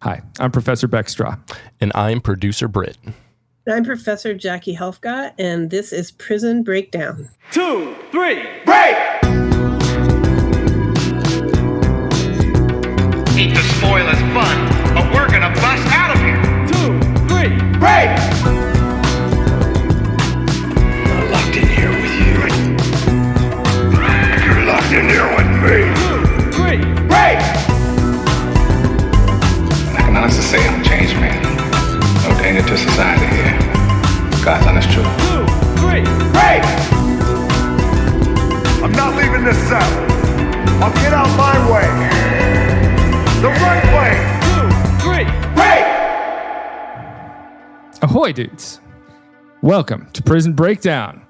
Hi, I'm Professor Beck Strah. And I'm Producer Britt. I'm Professor Jackie Helfgott, and this is Prison Breakdown. 2, 3, break! Hate to spoil his fun, but we're gonna bust out of here. 2, 3, break! I'm locked in here with you. You're locked in here with me. 2, 3, break! I can honestly say I'm a changed man. No danger to society here. God's honest truth. 2, 3, break! I'm not leaving this cell. I'll get out my way. The right way. 2, 3, break! Ahoy, dudes. Welcome to Prison Breakdown.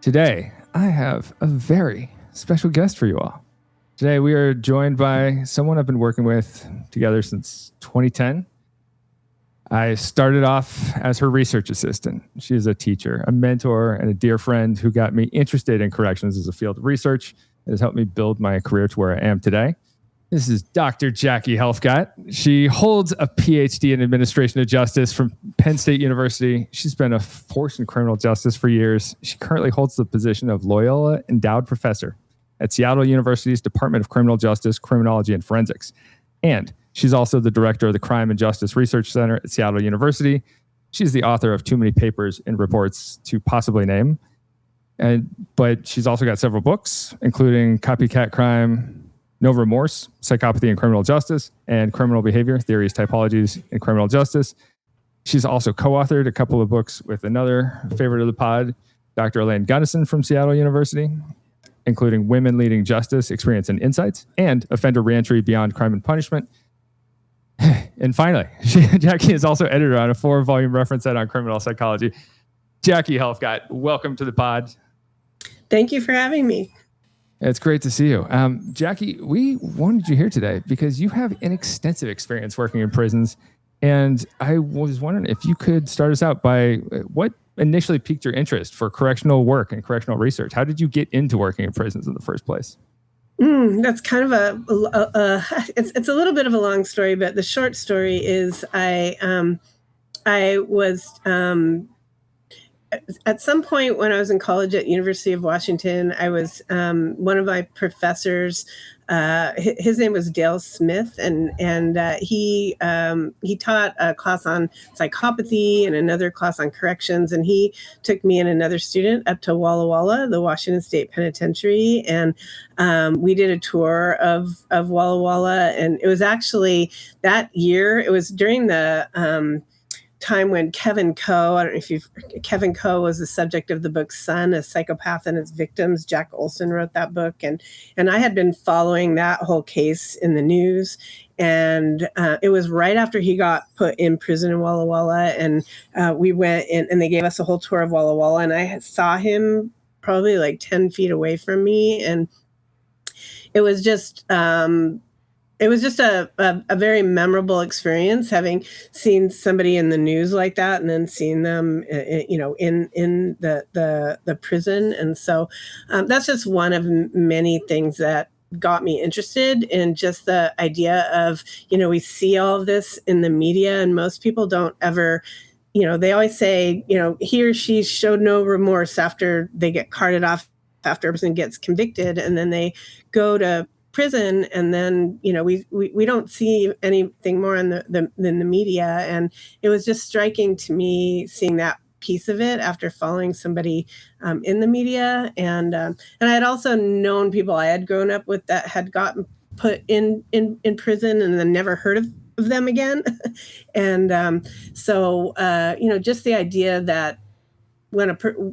Today, I have a very special guest for you all. Today, we are joined by someone I've been working with together since 2010. I started off as her research assistant. She is a teacher, a mentor, and a dear friend who got me interested in corrections as a field of research and has helped me build my career to where I am today. This is Dr. Jackie Helfgott. She holds a PhD in Administration of Justice from Penn State University. She's been a force in criminal justice for years. She currently holds the position of Loyola Endowed Professor at Seattle University's Department of Criminal Justice, Criminology, and Forensics. And she's also the director of the Crime and Justice Research Center at Seattle University. She's the author of too many papers and reports to possibly name. But she's also got several books, including Copycat Crime, No Remorse, Psychopathy in Criminal Justice, and Criminal Behavior, Theories, Typologies in Criminal Justice. She's also co-authored a couple of books with another favorite of the pod, Dr. Elaine Gunnison from Seattle University, including Women Leading Justice, Experience and Insights, and Offender Reentry Beyond Crime and Punishment. And finally, Jackie is also editor on a 4-volume reference set on criminal psychology. Jackie Helfgott, welcome to the pod. Thank you for having me. It's great to see you. Jackie, we wanted you here today because you have an extensive experience working in prisons. And I was wondering if you could start us out by what initially piqued your interest for correctional work and correctional research. How did you get into working in prisons in the first place? That's kind of it's a little bit of a long story, but the short story is I was at some point when I was in college at University of Washington, I was one of my professors. His name was Dale Smith, and he taught a class on psychopathy and another class on corrections. And he took me and another student up to Walla Walla, the Washington State Penitentiary, and we did a tour of Walla Walla. And it was actually that year. It was during the time when Kevin Coe, I don't know if Kevin Coe was the subject of the book Son, A Psychopath and Its Victims. Jack Olson wrote that book. And I had been following that whole case in the news. And it was right after he got put in prison in Walla Walla. And we went in and they gave us a whole tour of Walla Walla. And I saw him probably like 10 feet away from me. And it was just a very memorable experience, having seen somebody in the news like that and then seeing them, in the prison. And so that's just one of many things that got me interested in just the idea of, we see all of this in the media and most people don't ever, they always say, he or she showed no remorse after they get carted off, after a person gets convicted, and then they go to prison, and then we don't see anything more in the media. And it was just striking to me seeing that piece of it after following somebody in the media, and I had also known people I had grown up with that had gotten put in prison and then never heard of them again. And so just the idea that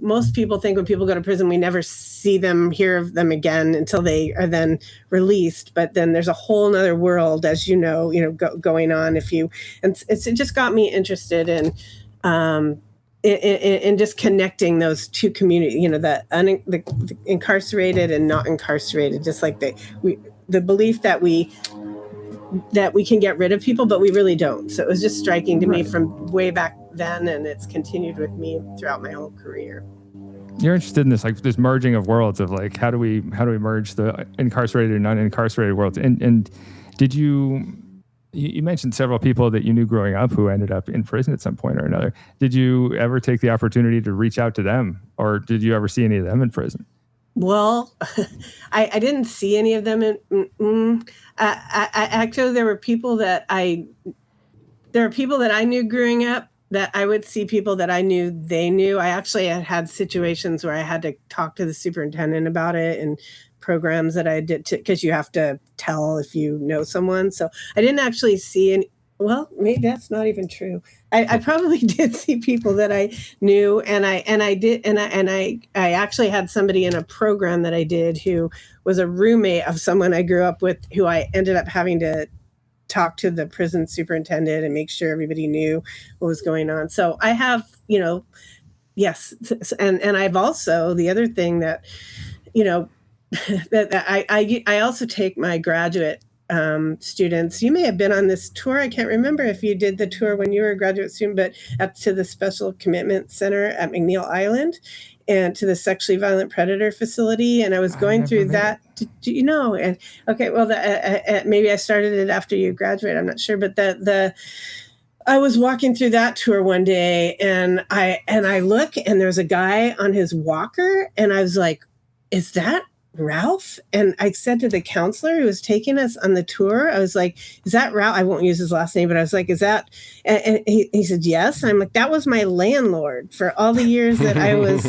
most people think when people go to prison, we never see them, hear of them again until they are then released. But then there's a whole nother world, as going on. It just got me interested in just connecting those two communities, the incarcerated and not incarcerated, just like the belief that we can get rid of people, but we really don't. So it was just striking to me from way back then, and it's continued with me throughout my whole career. You're interested in this merging of worlds of how do we merge the incarcerated and non-incarcerated worlds? And did you you mentioned several people that you knew growing up who ended up in prison at some point or another. Did you ever take the opportunity to reach out to them, or did you ever see any of them in prison? Well, I didn't see any of them. Actually, there were people that I knew growing up that I would see people that I knew they knew. I actually had situations where I had to talk to the superintendent about it and programs that I did, because you have to tell if you know someone. So I didn't actually see any. Well, maybe that's not even true. I probably did see people that I knew, and I actually had somebody in a program that I did who was a roommate of someone I grew up with, who I ended up having to talk to the prison superintendent and make sure everybody knew what was going on. So I have, yes, and I've also, the other thing that, that I also take my graduate students. You may have been on this tour. I can't remember if you did the tour when you were a graduate student, but to the Special Commitment Center at McNeil Island and to the Sexually Violent Predator Facility. And I was going through that. Do you know? And okay, well, maybe I started it after you graduated. I'm not sure, but I was walking through that tour one day, and I look, and there's a guy on his walker, and I was like, "Is that Ralph?" And I said to the counselor who was taking us on the tour, I was like, "Is that Ralph?" I won't use his last name, but I was like, "Is that?" And he said, "Yes." And I'm like, "That was my landlord for all the years that I was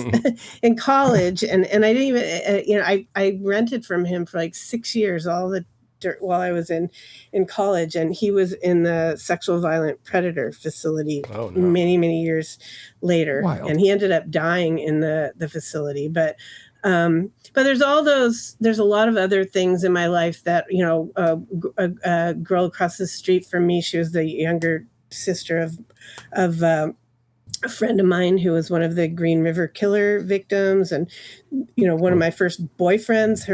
in college." And I didn't even, I rented from him for like 6 years, while I was in college, and he was in the Sexual Violent Predator Facility many, many years later. Wild. And he ended up dying in the facility. But there's there's a lot of other things in my life that, a girl across the street from me, she was the younger sister of a friend of mine who was one of the Green River Killer victims. And, one of my first boyfriends,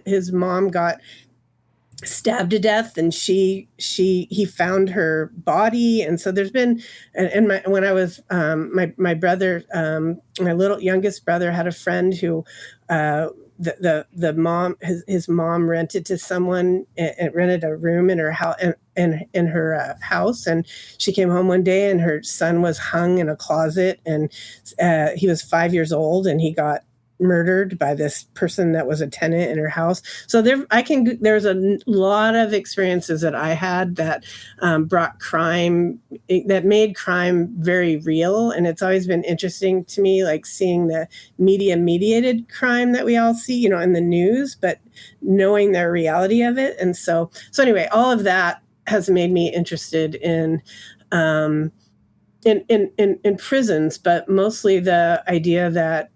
his mom got stabbed to death, and he found her body. And so there's been, when I was, my brother, my little youngest brother had a friend who, the mom, his mom rented to someone and rented a room in her house, in her house. And she came home one day, and her son was hung in a closet, and he was 5 years old, and he got murdered by this person that was a tenant in her house. So there's a lot of experiences that I had that brought crime, that made crime very real. And it's always been interesting to me, like seeing the media mediated crime that we all see, in the news, but knowing the reality of it. And so anyway, all of that has made me interested in prisons, but mostly the idea that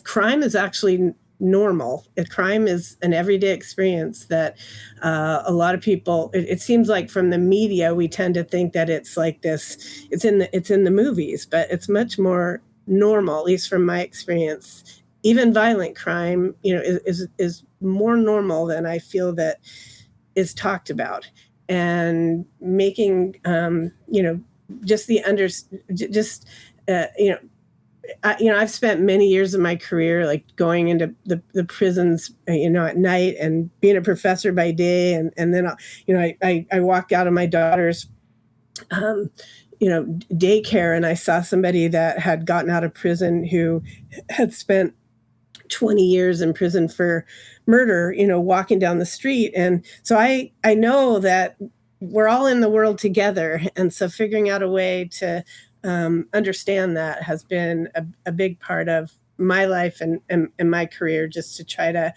crime is actually normal. Crime is an everyday experience that a lot of people, it seems like from the media, we tend to think that it's like this, it's in the movies, but it's much more normal, at least from my experience. Even violent crime, is more normal than I feel that is talked about. And making, I've spent many years of my career like going into the prisons, at night, and being a professor by day, and then I walked out of my daughter's daycare, and I saw somebody that had gotten out of prison who had spent 20 years in prison for murder, walking down the street. And so I know that we're all in the world together, and so figuring out a way to understand that has been a big part of my life and my career, just to try to,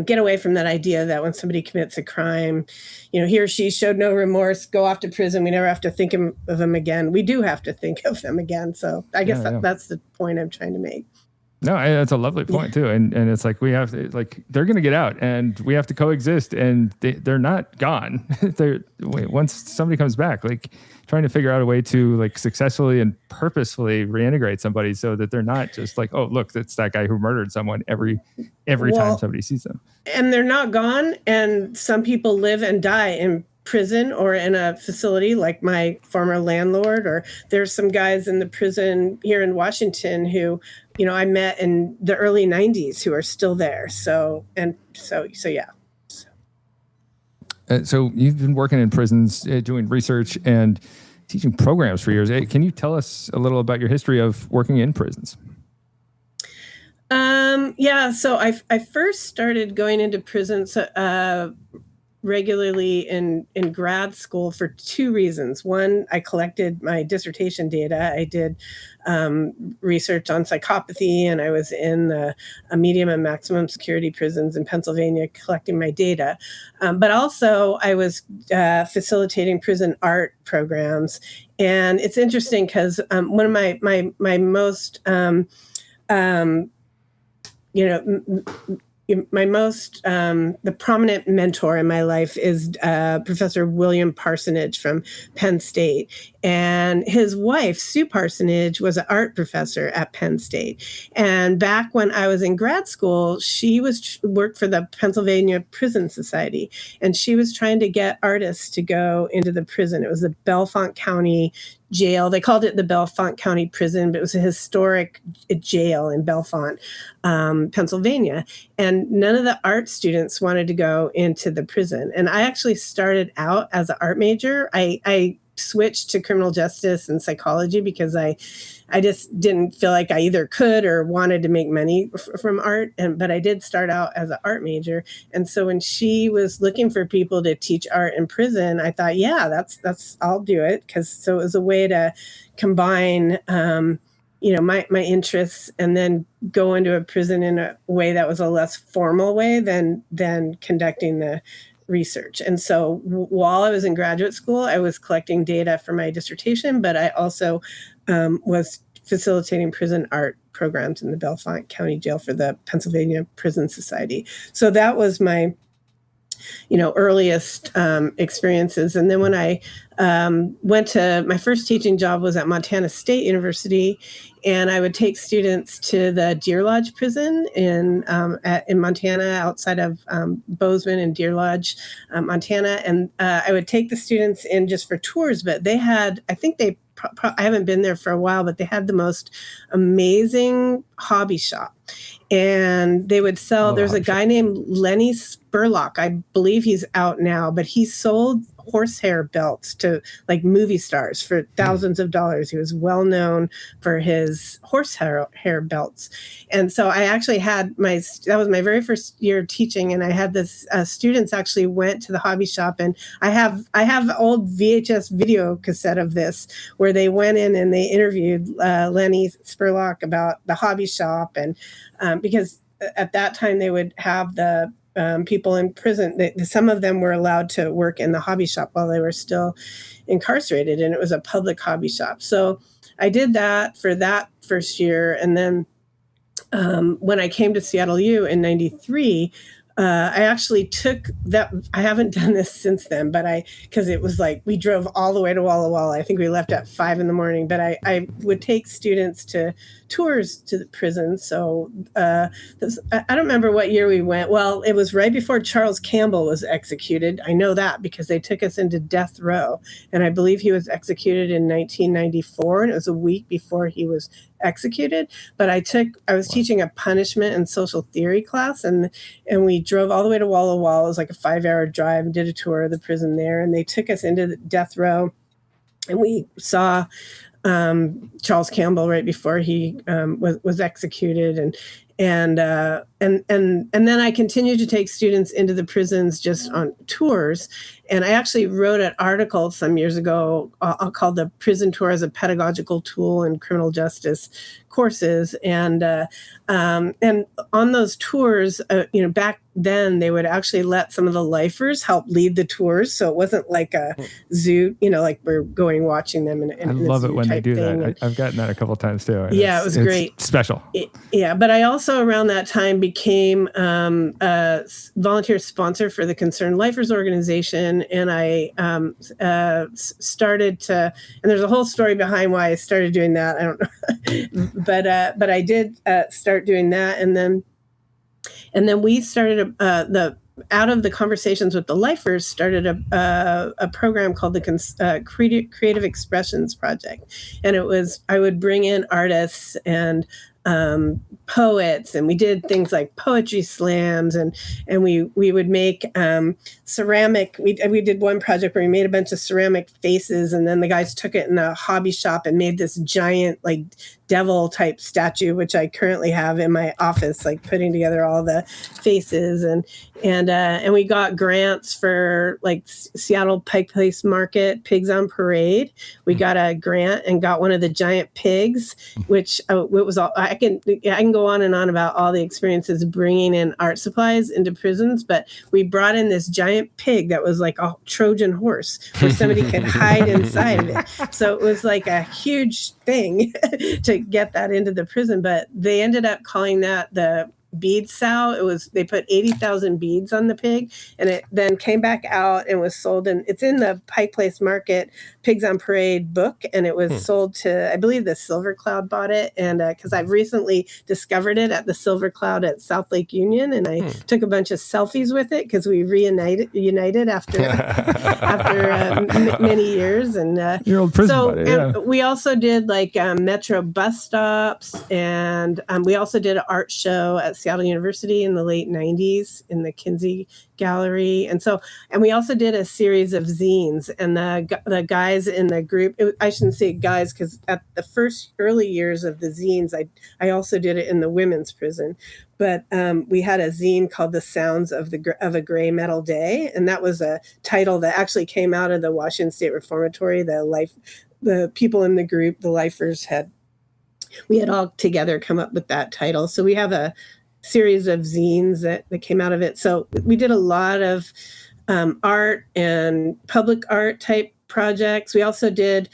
get away from that idea that when somebody commits a crime, he or she showed no remorse, go off to prison, we never have to think of them again. We do have to think of them again. So I guess that's the point I'm trying to make. No, that's a lovely point too. And it's like, we have to, like, they're going to get out, and we have to coexist, and they're not gone. Once somebody comes back, like trying to figure out a way to like successfully and purposefully reintegrate somebody so that they're not just like, oh, look, that's that guy who murdered someone every time somebody sees them. And they're not gone. And some people live and die in prison or in a facility like my former landlord, or there's some guys in the prison here in Washington who, I met in the early 90s who are still there. So yeah. So you've been working in prisons, doing research and teaching programs for years. Can you tell us a little about your history of working in prisons? Yeah, so I first started going into prisons regularly in grad school for two reasons. One, I collected my dissertation data. I did research on psychopathy, and I was in a medium and maximum security prisons in Pennsylvania collecting my data. But also, I was facilitating prison art programs. And it's interesting because one of my most the prominent mentor in my life is Professor William Parsonage from Penn State. And his wife, Sue Parsonage, was an art professor at Penn State. And back when I was in grad school, she worked for the Pennsylvania Prison Society. And she was trying to get artists to go into the prison. It was the Bellefonte County jail. They called it the Bellefonte County Prison, but it was a historic jail in Bellefonte, Pennsylvania. And none of the art students wanted to go into the prison. And I actually started out as an art major. I switched to criminal justice and psychology because I just didn't feel like I either could or wanted to make money from art. But I did start out as an art major. And so when she was looking for people to teach art in prison, I thought, yeah, that's I'll do it. So it was a way to combine, my interests and then go into a prison in a way that was a less formal way than conducting the research. And so while I was in graduate school, I was collecting data for my dissertation, but I also was facilitating prison art programs in the Bellefonte County Jail for the Pennsylvania Prison Society. So that was my earliest experiences. And then when I went to my first teaching job was at Montana State University, and I would take students to the Deer Lodge prison in Montana, outside of Bozeman and Deer Lodge, Montana. And I would take the students in just for tours, but they had, I haven't been there for a while, but they had the most amazing hobby shop. And they would sell, there's a guy named Lenny Spurlock. I believe he's out now, but he sold horsehair belts to like movie stars for thousands of dollars. He was well known for his horsehair belts. And so I actually had that was my very first year teaching. And I had this, students actually went to the hobby shop, and I have old VHS video cassette of this where they went in and they interviewed Lenny Spurlock about the hobby shop. And because at that time they would have the people in prison, some of them were allowed to work in the hobby shop while they were still incarcerated, and it was a public hobby shop. So I did that for that first year. And then when I came to Seattle U in 93, I actually took that. I haven't done this since then, but because it was like we drove all the way to Walla Walla. I think we left at 5 a.m. But I would take students to tours to the prison. So I don't remember what year we went. Well, it was right before Charles Campbell was executed. I know that because they took us into death row, and I believe he was executed in 1994, and it was a week before he was executed. But I was teaching a punishment and social theory class, and we drove all the way to Walla Walla. It was like a 5-hour drive, and did a tour of the prison there, and they took us into the death row, and we saw Charles Campbell right before he was executed, and then I continued to take students into the prisons just on tours. And I actually wrote an article some years ago called "The Prison Tour as a Pedagogical Tool in Criminal Justice Courses." And on those tours, back then they would actually let some of the lifers help lead the tours, so it wasn't like a zoo, like we're going watching them. I love it when they do that. I've gotten that a couple of times too. Yeah, it was great, special. Yeah, but I also around that time became a volunteer sponsor for the Concerned Lifers organization, and I started to. And there's a whole story behind why I started doing that. I don't know, but I did start doing that, and then we started out of the conversations with the lifers, started a program called the Creative Expressions Project. And I would bring in artists and poets, and we did things like poetry slams, and we would make ceramic. We did one project where we made a bunch of ceramic faces, and then the guys took it in a hobby shop and made this giant like devil type statue, which I currently have in my office, like putting together all the faces, and we got grants for like Seattle Pike Place Market, Pigs on Parade. We got a grant and got one of the giant pigs, which it was all, I can go on and on about all the experiences bringing in art supplies into prisons, but we brought in this giant pig that was like a Trojan horse where somebody could hide inside of it. So it was like a huge thing to get that into the prison, but they ended up calling that the bead sow. They put 80,000 beads on the pig, and it then came back out and was sold, and it's in the Pike Place Market Pigs on Parade book, and it was sold to, I believe, the Silver Cloud bought it, and because I've recently discovered it at the Silver Cloud at South Lake Union, and I took a bunch of selfies with it because we united after many years, and your old prison buddy, yeah. And we also did like Metro bus stops, and we also did an art show at Seattle University in the late 90s in the Kinsey Gallery. And we also did a series of zines, and the guys in the group, I shouldn't say guys, because at the first early years of the zines, I also did it in the women's prison. But we had a zine called The Sounds of a Gray Metal Day. And that was a title that actually came out of the Washington State Reformatory. The people in the group, the lifers, we had all together come up with that title. So we have a series of zines that came out of it. So we did a lot of art and public art type projects. We also did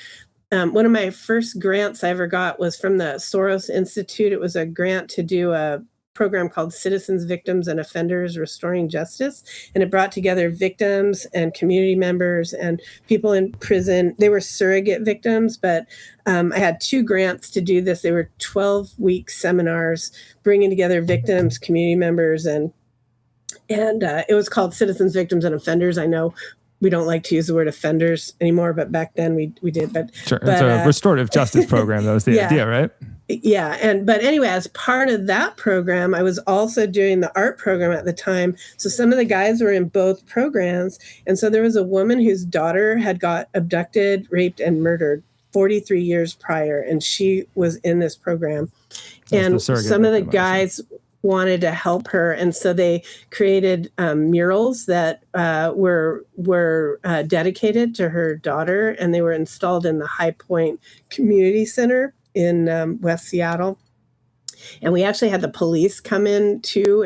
one of my first grants I ever got was from the Soros Institute. It was a grant to do a program called Citizens, Victims, and Offenders Restoring Justice. And it brought together victims and community members and people in prison. They were surrogate victims, but I had 2 grants to do this. They were 12-week seminars bringing together victims, community members, and it was called Citizens, Victims, and Offenders. I know we don't like to use the word offenders anymore, but back then we did. But sure, it's a restorative justice program. That was the idea, right? Yeah. But anyway, as part of that program, I was also doing the art program at the time. So some of the guys were in both programs. And so there was a woman whose daughter had got abducted, raped, and murdered 43 years prior. And she was in this program. And some of the guys wanted to help her. And so they created murals that were dedicated to her daughter. And they were installed in the High Point Community Center in West Seattle. And we actually had the police come in too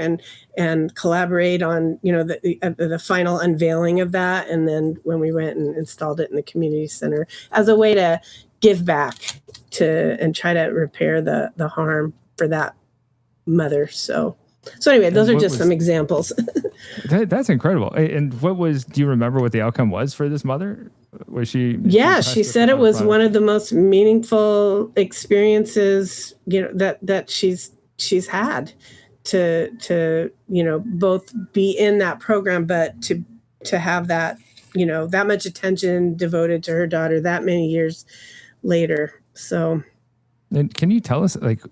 and collaborate on, the final unveiling of that. And then when we went and installed it in the community center as a way to give back and try to repair the harm for that mother. So anyway, those are just some examples. That's incredible. And do you remember what the outcome was for this mother? Was she? Yeah, she said it was one of the most meaningful experiences, that she's had to both be in that program, but to have that, that much attention devoted to her daughter that many years later. So, and can you tell us, like,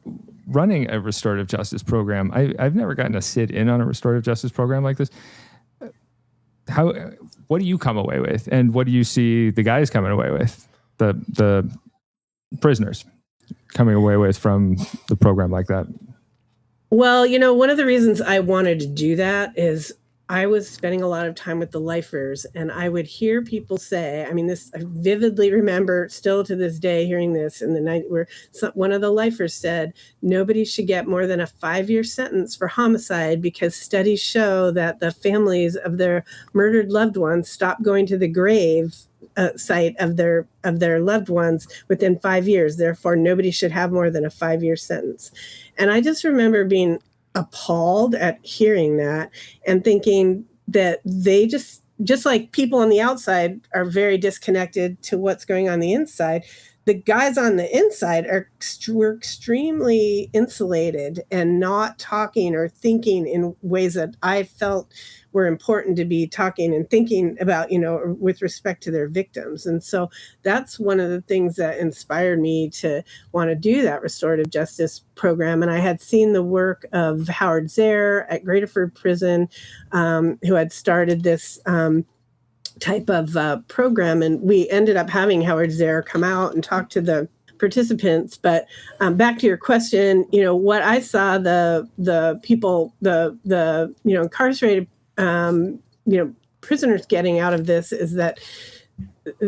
running a restorative justice program? I've never gotten to sit in on a restorative justice program like this. What do you come away with, and what do you see the guys coming away with, the prisoners coming away with from the program like that? Well, one of the reasons I wanted to do that is I was spending a lot of time with the lifers, and I would hear people say, I vividly remember still to this day hearing this in the night where one of the lifers said, nobody should get more than a 5-year sentence for homicide because studies show that the families of their murdered loved ones stop going to the grave site of their loved ones within 5 years. Therefore, nobody should have more than a 5-year sentence. And I just remember being appalled at hearing that and thinking that they just like people on the outside are very disconnected to what's going on the inside. The guys on the inside were extremely insulated and not talking or thinking in ways that I felt were important to be talking and thinking about, with respect to their victims. And so that's one of the things that inspired me to want to do that restorative justice program. And I had seen the work of Howard Zare at Graterford Prison, who had started this type of program. And we ended up having Howard Zare come out and talk to the participants. But back to your question, what I saw the people, the incarcerated, prisoners getting out of this is that,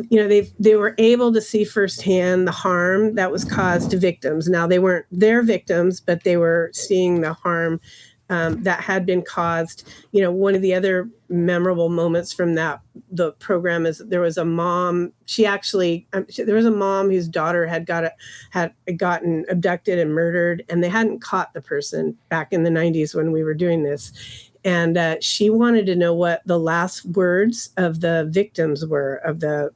they were able to see firsthand the harm that was caused to victims. Now, they weren't their victims, but they were seeing the harm that had been caused. One of the other memorable moments from the program is there was a mom. There was a mom whose daughter had gotten abducted and murdered, and they hadn't caught the person back in the 90s when we were doing this. And she wanted to know what the last words of the victims were, of the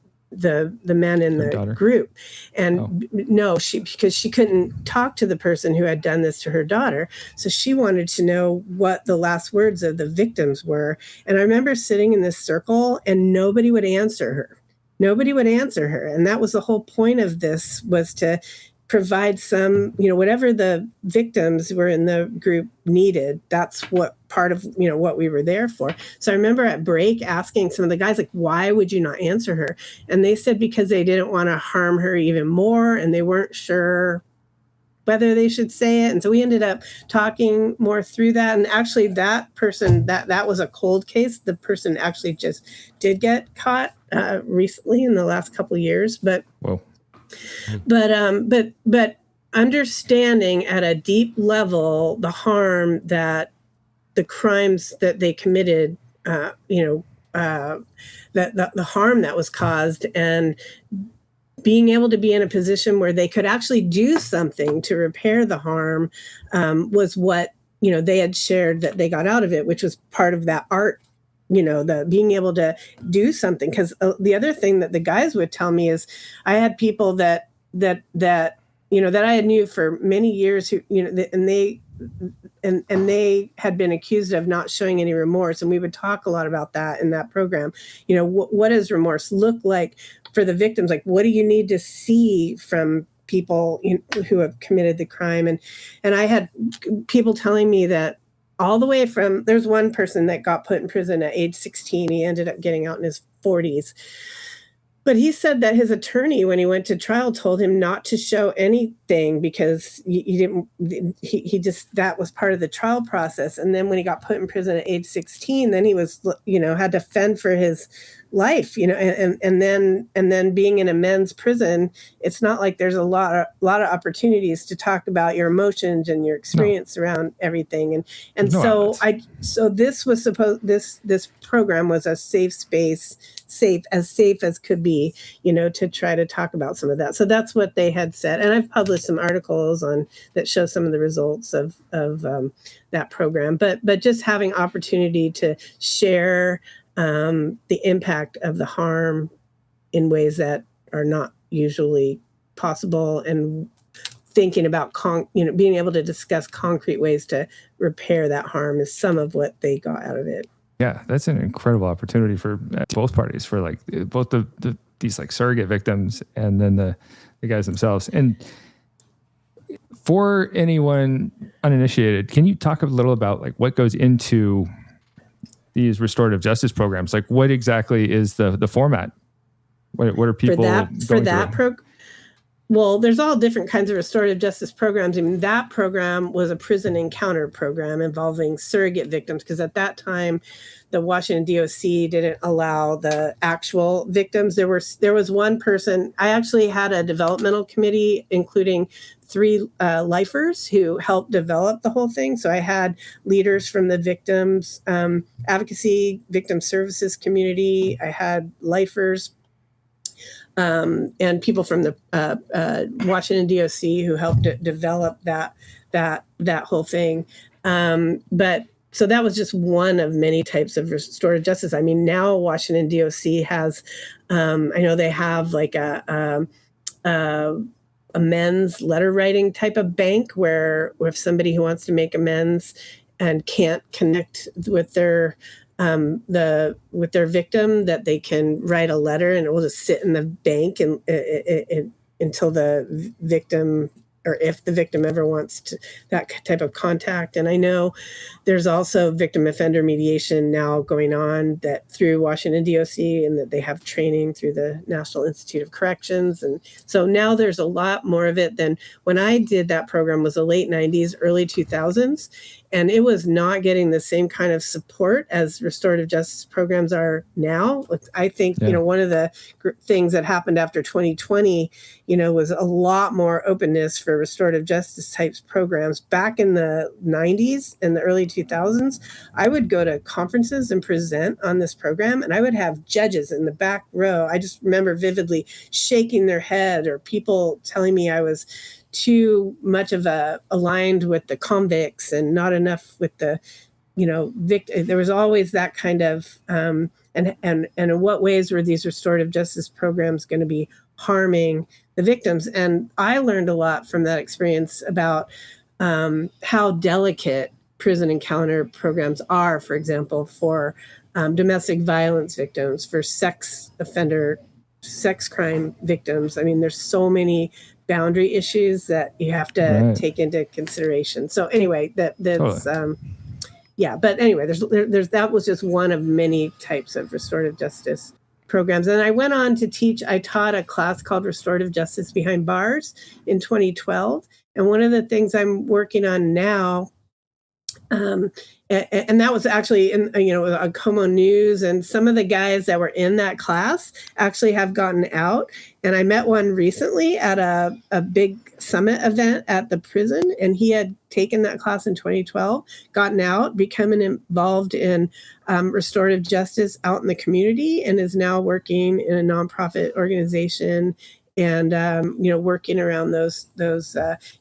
men in the group. And because she couldn't talk to the person who had done this to her daughter. So she wanted to know what the last words of the victims were. And I remember sitting in this circle and nobody would answer her. And that was the whole point of this, was to provide some, whatever the victims were in the group needed. That's what part of, what we were there for. So I remember at break asking some of the guys, like, why would you not answer her? And they said because they didn't want to harm her even more, and they weren't sure whether they should say it. And so we ended up talking more through that. And actually that person, that was a cold case. The person actually just did get caught recently in the last couple of years. But whoa. But understanding at a deep level the harm that the crimes that they committed, that the harm that was caused, and being able to be in a position where they could actually do something to repair the harm, was what, they had shared that they got out of it, which was part of that art. The being able to do something. Because the other thing that the guys would tell me is, I had people that I had knew for many years who, and they had been accused of not showing any remorse. And we would talk a lot about that in that program. What does remorse look like for the victims? Like, what do you need to see from people who have committed the crime? And I had people telling me that, all the way from, there's one person that got put in prison at age 16. He ended up getting out in his 40s. But he said that his attorney, when he went to trial, told him not to show anything because he just, that was part of the trial process. And then when he got put in prison at age 16, then he was, had to fend for his life, and then being in a men's prison, it's not like there's a lot of opportunities to talk about your emotions and your experience around everything. So this was this program was a safe space, safe as could be, to try to talk about some of that. So that's what they had said. And I've published some articles that show some of the results of that program, but just having opportunity to share the impact of the harm in ways that are not usually possible, and thinking about being able to discuss concrete ways to repair that harm is some of what they got out of it. Yeah, that's an incredible opportunity for both parties, for like both these like surrogate victims and then the guys themselves. And for anyone uninitiated, can you talk a little about like what goes into these restorative justice programs? Like, what exactly is the format? What are people for that program? Well, there's all different kinds of restorative justice programs. I mean, that program was a prison encounter program involving surrogate victims, because at that time, the Washington DOC didn't allow the actual victims. There was one person. I actually had a developmental committee, including 3 lifers who helped develop the whole thing. So I had leaders from the victims advocacy, victim services community. I had lifers. And people from the Washington DOC who helped develop that whole thing. But so that was just one of many types of restorative justice. I mean, now Washington DOC has, I know they have like a amends letter writing type of bank where if somebody who wants to make amends and can't connect with their with their victim, that they can write a letter and it will just sit in the bank and until the victim, or if the victim ever wants that type of contact. And I know there's also victim offender mediation now going on that through Washington DOC, and that they have training through the National Institute of Corrections. And so now there's a lot more of it than when I did that program. Was the late 90s, early 2000s. And it was not getting the same kind of support as restorative justice programs are now. I think, one of the things that happened after 2020, was a lot more openness for restorative justice types programs. Back in the 90s and the early 2000s, I would go to conferences and present on this program, and I would have judges in the back row. I just remember vividly shaking their head, or people telling me I was too much of aligned with the convicts and not enough with the, there was always that kind of, and in what ways were these restorative justice programs going to be harming the victims? And I learned a lot from that experience about how delicate prison encounter programs are, for example, for domestic violence victims, for sex crime victims. I mean, there's so many boundary issues that you have to take into consideration. So anyway, that's totally. But anyway, there's that was just one of many types of restorative justice programs. And I went on to teach. I taught a class called Restorative Justice Behind Bars in 2012. And one of the things I'm working on now, and that was actually in on Como News, and some of the guys that were in that class actually have gotten out. And I met one recently at a big summit event at the prison, and he had taken that class in 2012, gotten out, becoming involved in restorative justice out in the community, and is now working in a nonprofit organization and working around those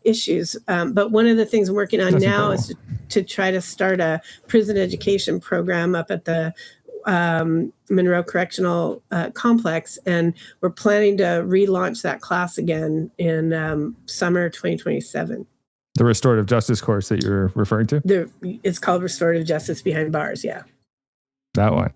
issues. But one of the things I'm working on now is to try to start a prison education program up at the Monroe Correctional Complex, and we're planning to relaunch that class again in summer 2027. The restorative justice course that you're referring to? It's called Restorative Justice Behind Bars, yeah. That one.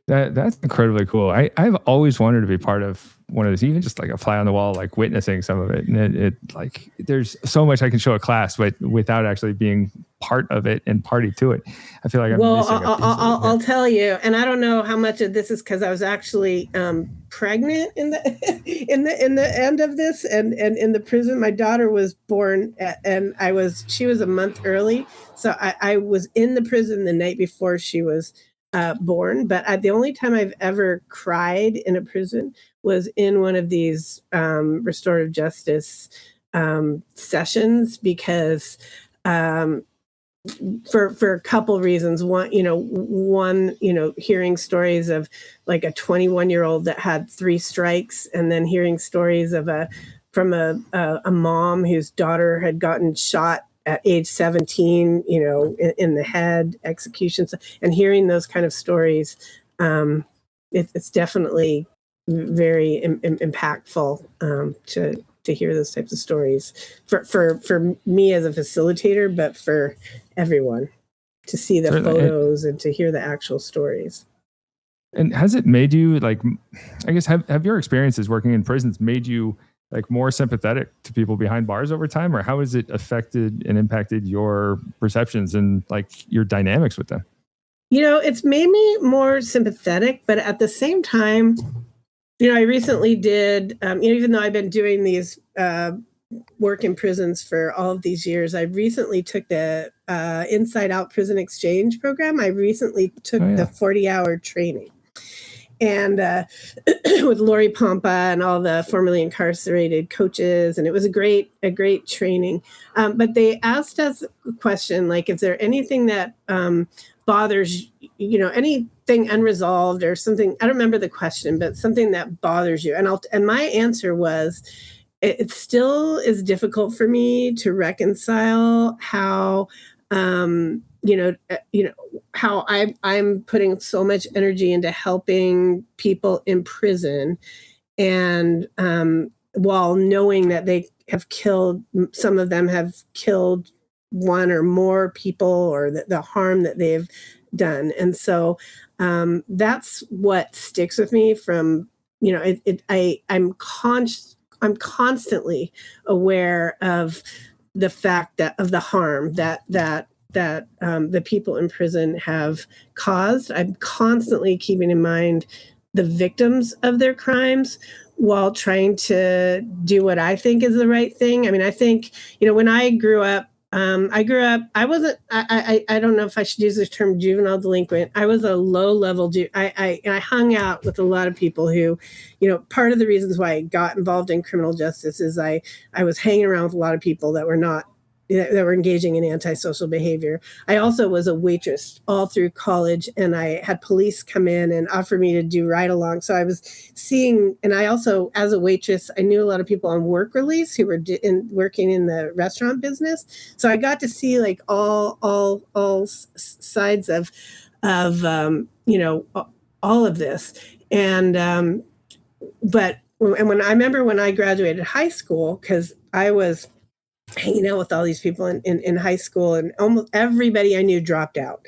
That's incredibly cool. I've always wanted to be part of one of those, even just like a fly on the wall, like witnessing some of it. And it like, there's so much I can show a class, but without actually being part of it and party to it, I feel like I'm missing a piece of it. I'll tell you, and I don't know how much of this is because I was actually pregnant in the in the end of this, and in the prison. My daughter was born, and she was a month early, so I was in the prison the night before she was born. But the only time I've ever cried in a prison was in one of these restorative justice sessions, because for a couple reasons. One, hearing stories of like a 21-year-old that had 3 strikes, and then hearing stories of from a mom whose daughter had gotten shot at age 17, in the head, executions, and hearing those kind of stories, it's definitely very impactful to hear those types of stories for me as a facilitator, but for everyone to see the photos and to hear the actual stories. And has it made you, like, I guess, have your experiences working in prisons made you like more sympathetic to people behind bars over time, or how has it affected and impacted your perceptions and like your dynamics with them? It's made me more sympathetic, but at the same time, I recently did, even though I've been doing these work in prisons for all of these years, I recently took the Inside Out Prison Exchange program. I recently took the 40-hour training. And with Lori Pompa and all the formerly incarcerated coaches, and it was a great training. But they asked us a question, like, is there anything that bothers, anything unresolved or something? I don't remember the question, but something that bothers you. And my answer was, it still is difficult for me to reconcile how how I'm putting so much energy into helping people in prison, and while knowing that they have killed, some of them have killed one or more people, or the harm that they've done. And so that's what sticks with me from, I'm constantly aware of the fact that of the harm that the people in prison have caused. I'm constantly keeping in mind the victims of their crimes while trying to do what I think is the right thing. I mean, I think, when I grew up, I don't know if I should use the term juvenile delinquent. I was a low level, I hung out with a lot of people who, part of the reasons why I got involved in criminal justice is I was hanging around with a lot of people that were engaging in antisocial behavior. I also was a waitress all through college, and I had police come in and offer me to do ride along. So I was seeing, and I also, as a waitress, I knew a lot of people on work release who were working in the restaurant business. So I got to see like all sides of all of this. And when I remember when I graduated high school, because I was hanging out with all these people in high school, and almost everybody I knew dropped out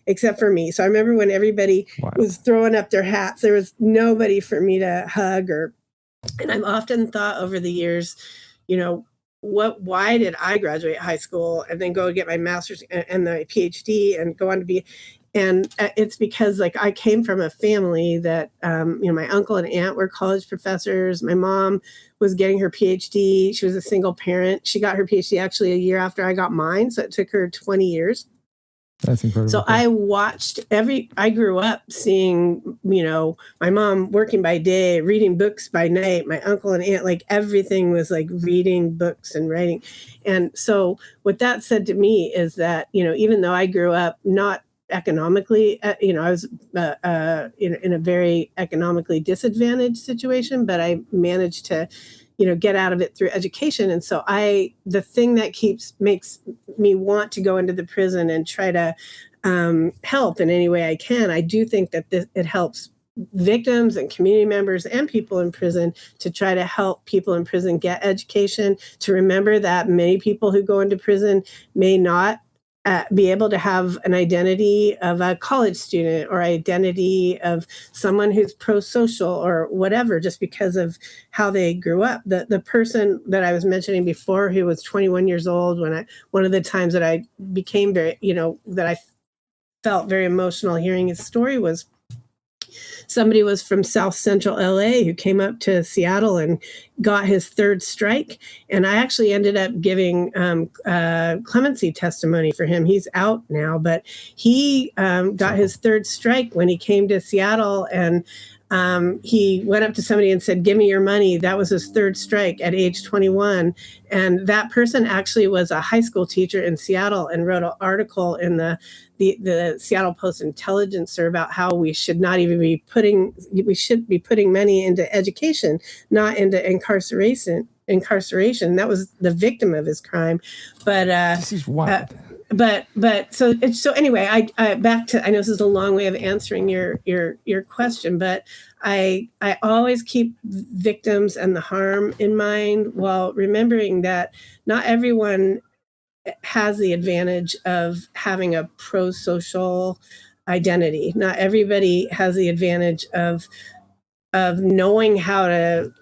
except for me. So I remember when everybody was throwing up their hats, there was nobody for me to hug and I've often thought over the years, why did I graduate high school and then go get my master's and the PhD and go on to be, and it's because like I came from a family that, my uncle and aunt were college professors. My mom was getting her PhD. She was a single parent. She got her PhD actually a year after I got mine. So it took her 20 years. That's incredible. So I watched I grew up seeing, my mom working by day, reading books by night, my uncle and aunt, like everything was like reading books and writing. And so what that said to me is that, even though I grew up not economically, I was in a very economically disadvantaged situation, but I managed to, get out of it through education. And so the thing that makes me want to go into the prison and try to help in any way I can, I do think that it helps victims and community members and people in prison to try to help people in prison get education, to remember that many people who go into prison may not be able to have an identity of a college student or identity of someone who's pro-social or whatever, just because of how they grew up. The person that I was mentioning before, who was 21 years old, one of the times that I became very, that I felt very emotional hearing his story, was somebody was from South Central LA who came up to Seattle and got his third strike. And I actually ended up giving clemency testimony for him. He's out now, but he got his third strike when he came to Seattle, and he went up to somebody and said, "Give me your money." That was his third strike at age 21. And that person actually was a high school teacher in Seattle and wrote an article in the Seattle Post-Intelligencer about how we should be putting money into education, not into incarceration. That was the victim of his crime. But this is wild. So anyway, I back to, I know this is a long way of answering your question, but I always keep victims and the harm in mind, while remembering that not everyone has the advantage of having a pro-social identity. Not everybody has the advantage of knowing how to,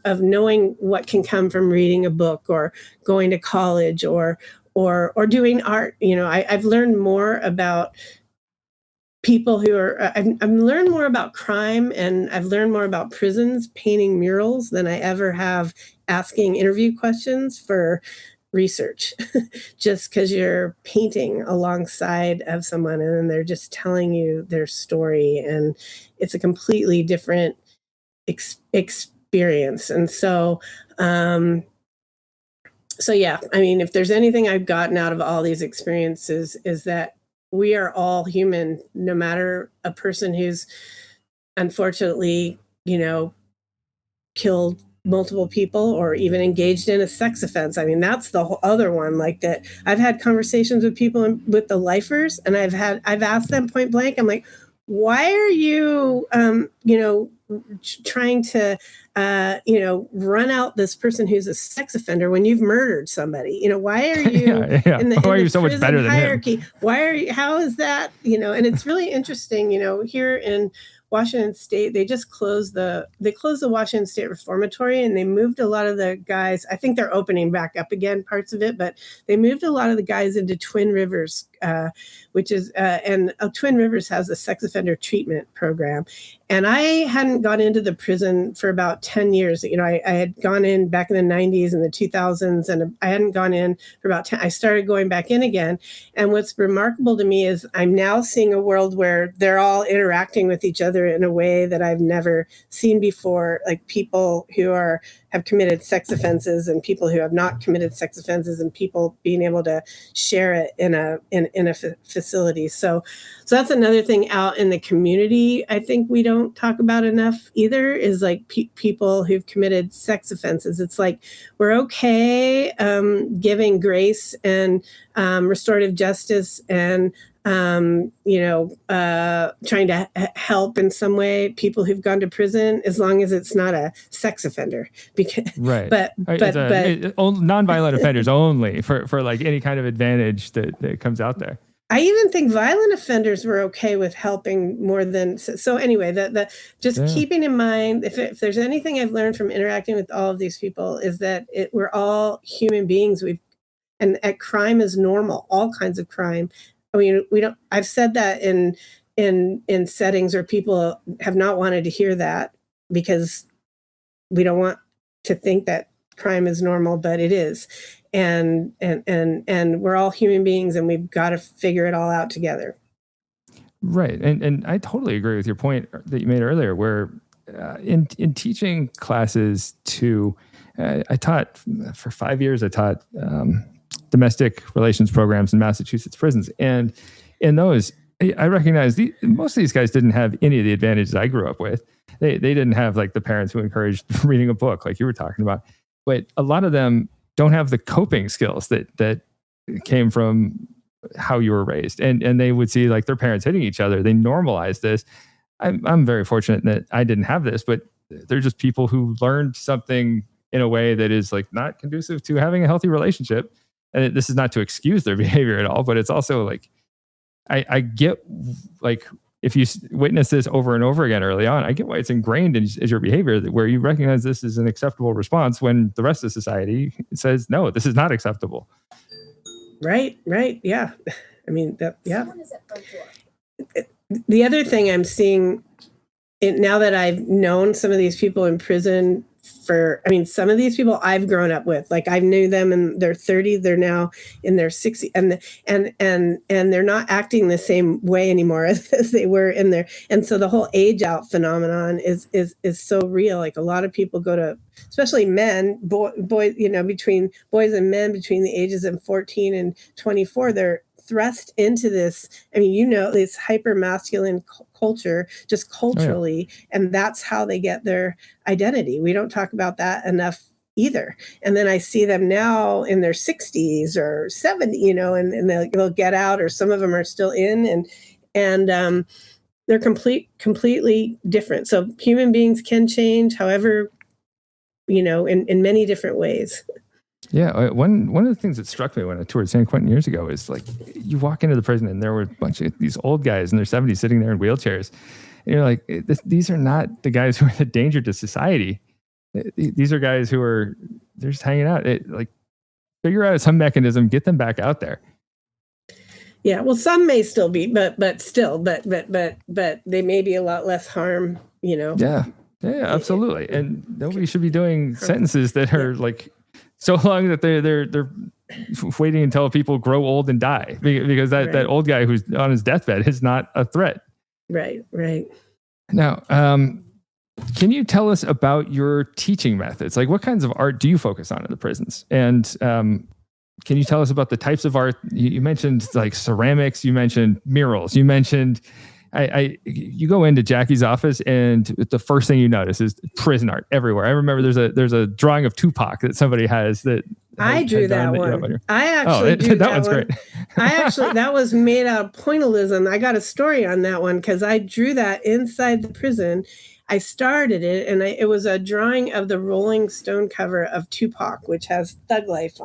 of knowing what can come from reading a book or going to college or doing art. I've learned more about people who are, I've learned more about crime, and I've learned more about prisons painting murals than I ever have asking interview questions for research. Just because you're painting alongside of someone and then they're just telling you their story, and it's a completely different experience. And so, yeah, I mean, if there's anything I've gotten out of all these experiences, is that we are all human, no matter a person who's unfortunately, killed multiple people or even engaged in a sex offense. I mean, that's the whole other one. Like that, I've had conversations with people with the lifers, and I've asked them point blank, I'm like, why are you, trying to, run out this person who's a sex offender when you've murdered somebody? Why are you Why are you so much better than hierarchy? him? Why are you? How is that? And it's really interesting. Here in Washington State, they just closed the Washington State Reformatory, and they moved a lot of the guys. I think they're opening back up again parts of it, but they moved a lot of the guys into Twin Rivers, which is Twin Rivers has a sex offender treatment program. And I hadn't gone into the prison for about 10 years. I had gone in back in the 90s and the 2000s, and I hadn't gone in for about 10. I started going back in again. And what's remarkable to me is I'm now seeing a world where they're all interacting with each other in a way that I've never seen before, like people who have committed sex offenses and people who have not committed sex offenses, and people being able to share it in a facility. So that's another thing out in the community I think we don't talk about enough either, is like people who've committed sex offenses. It's like we're okay giving grace and restorative justice and trying to help in some way people who've gone to prison, as long as it's not a sex offender. Because, right. But nonviolent offenders only for like any kind of advantage that comes out there. I even think violent offenders were okay with helping more than. So anyway, keeping in mind, if there's anything I've learned from interacting with all of these people, is that we're all human beings. And crime is normal, all kinds of crime. I mean, I've said that in settings where people have not wanted to hear that, because we don't want to think that crime is normal, but it is. And we're all human beings, and we've got to figure it all out together. Right. And I totally agree with your point that you made earlier, where in teaching classes I taught for 5 years, I taught domestic relations programs in Massachusetts prisons. And in those, I recognize most of these guys didn't have any of the advantages I grew up with. They didn't have like the parents who encouraged reading a book like you were talking about. But a lot of them don't have the coping skills that came from how you were raised. And they would see like their parents hitting each other. They normalize this. I'm very fortunate that I didn't have this, but they're just people who learned something in a way that is like not conducive to having a healthy relationship. And this is not to excuse their behavior at all, but it's also like, I get like, if you witness this over and over again early on, I get why it's ingrained as your behavior, where you recognize this is an acceptable response when the rest of society says, no, this is not acceptable. Right. Yeah. I mean, yeah. The other thing I'm seeing now that I've known some of these people in prison some of these people I've grown up with, like I knew them in their 30s, they're now in their 60s, and they're not acting the same way anymore as they were in there. And so the whole age out phenomenon is so real. Like a lot of people go to, especially men, boys, between boys and men between the ages of 14 and 24, they're thrust into this, this hyper masculine culture, just culturally. Oh, yeah. And that's how they get their identity. We don't talk about that enough either. And then I see them now in their 60s or 70, and they'll get out, or some of them are still in, and they're completely different. So human beings can change, however, in many different ways. Yeah, one of the things that struck me when I toured San Quentin years ago is like you walk into the prison and there were a bunch of these old guys in their 70s sitting there in wheelchairs. And you're like, these are not the guys who are the danger to society. These are guys who they're just hanging out. Figure out some mechanism, get them back out there. Yeah, well, some may still be, but they may be a lot less harm, Yeah, absolutely. And nobody should be doing sentences that are like so long that they're waiting until people grow old and die, because that old guy who's on his deathbed is not a threat. Right. Now, can you tell us about your teaching methods? Like, what kinds of art do you focus on in the prisons? And can you tell us about the types of art? You mentioned like ceramics, you mentioned murals, you mentioned you go into Jackie's office and the first thing you notice is prison art everywhere. I remember there's a drawing of Tupac that somebody has that I drew that one. I actually drew that one's one. Great. That was made out of pointillism. I got a story on that one because I drew that inside the prison. I started it, and it was a drawing of the Rolling Stone cover of Tupac, which has Thug Life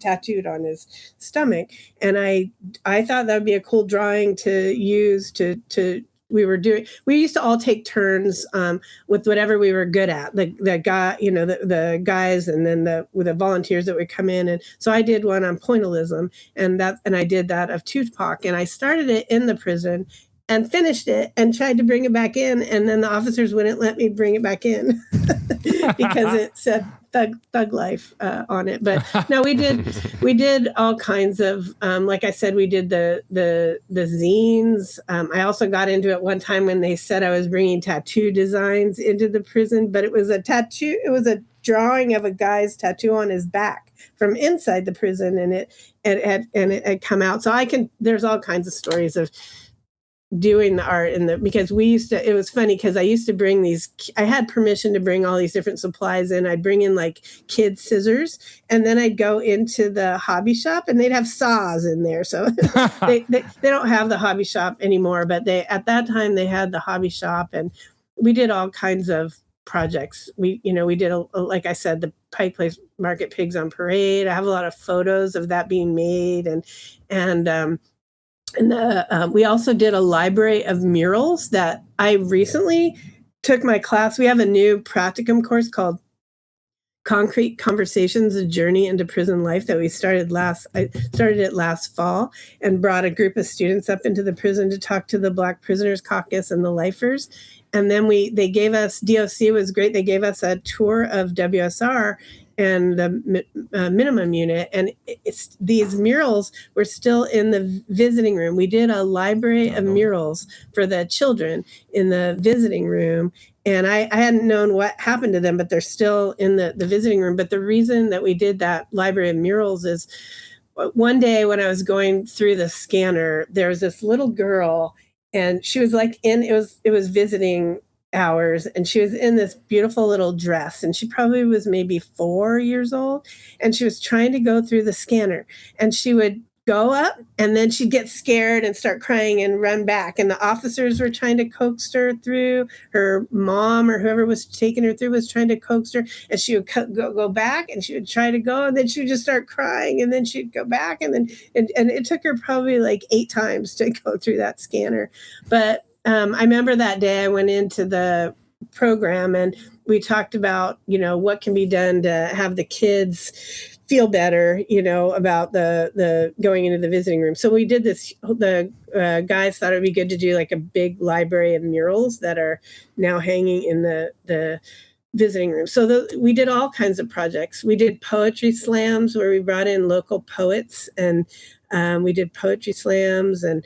tattooed on his stomach. And I thought that would be a cool drawing to use to we used to all take turns with whatever we were good at, the guy, the guys, and then the volunteers that would come in. And so I did one on pointillism, and I did that of Tupac, and I started it in the prison and finished it and tried to bring it back in. And then the officers wouldn't let me bring it back in because it said thug life on it. But no, we did all kinds of, like I said, we did the zines. I also got into it one time when they said I was bringing tattoo designs into the prison, but it was a tattoo. It was a drawing of a guy's tattoo on his back from inside the prison, and it had come out. So there's all kinds of stories of doing the art because it was funny because I used to bring I had permission to bring all these different supplies in. I'd bring in like kids scissors, and then I'd go into the hobby shop and they'd have saws in there. So they don't have the hobby shop anymore, but at that time they had the hobby shop, and we did all kinds of projects. We did like I said, the Pike Place Market Pigs on Parade. I have a lot of photos of that being made, and we also did a library of murals that I recently took my class. We have a new practicum course called Concrete Conversations, A Journey into Prison Life that I started it last fall and brought a group of students up into the prison to talk to the Black Prisoners Caucus and the lifers. And then they gave us, DOC was great. They gave us a tour of WSR and the minimum unit. And these murals were still in the visiting room. We did a library of murals for the children in the visiting room. And I hadn't known what happened to them, but they're still in the visiting room. But the reason that we did that library of murals is one day when I was going through the scanner, there was this little girl, and she was like it was visiting hours, and she was in this beautiful little dress, and she probably was maybe 4 years old, and she was trying to go through the scanner, and she would go up and then she'd get scared and start crying and run back, and the officers were trying to coax her through. Her mom or whoever was taking her through was trying to coax her, and she would go back, and she would try to go, and then she would just start crying, and then she'd go back, and then and it took her probably like 8 times to go through that scanner. But I remember that day I went into the program and we talked about, what can be done to have the kids feel better, about the going into the visiting room. So we did this, the guys thought it'd be good to do like a big library of murals that are now hanging in the visiting room. So we did all kinds of projects. We did poetry slams where we brought in local poets, and we did poetry slams and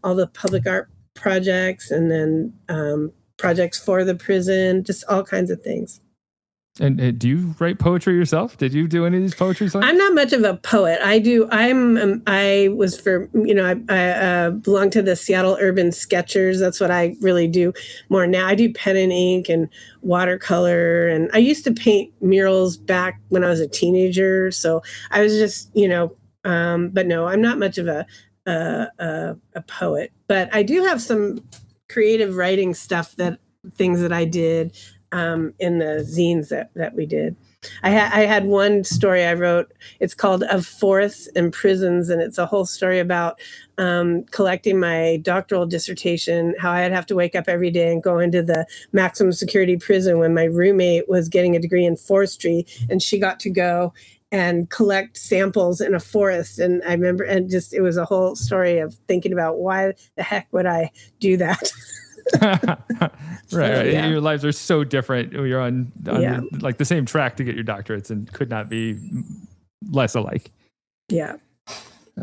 all the public art projects, and then projects for the prison, just all kinds of things. And do you write poetry yourself? Did you do any of these poetry slams? I'm not much of a poet. I belong to the Seattle Urban Sketchers. That's what I really do more now. I do pen and ink and watercolor, and I used to paint murals back when I was a teenager. So I was just, but no, I'm not much of a poet, but I do have some creative writing things that I did in the zines that we did. I had one story I wrote. It's called Of Forests and Prisons, and it's a whole story about collecting my doctoral dissertation, how I'd have to wake up every day and go into the maximum security prison when my roommate was getting a degree in forestry, and she got to go and collect samples in a forest. And I remember, and just, it was a whole story of thinking about why the heck would I do that? Right. Yeah. Your lives are so different. You're on like the same track to get your doctorates and could not be less alike. Yeah.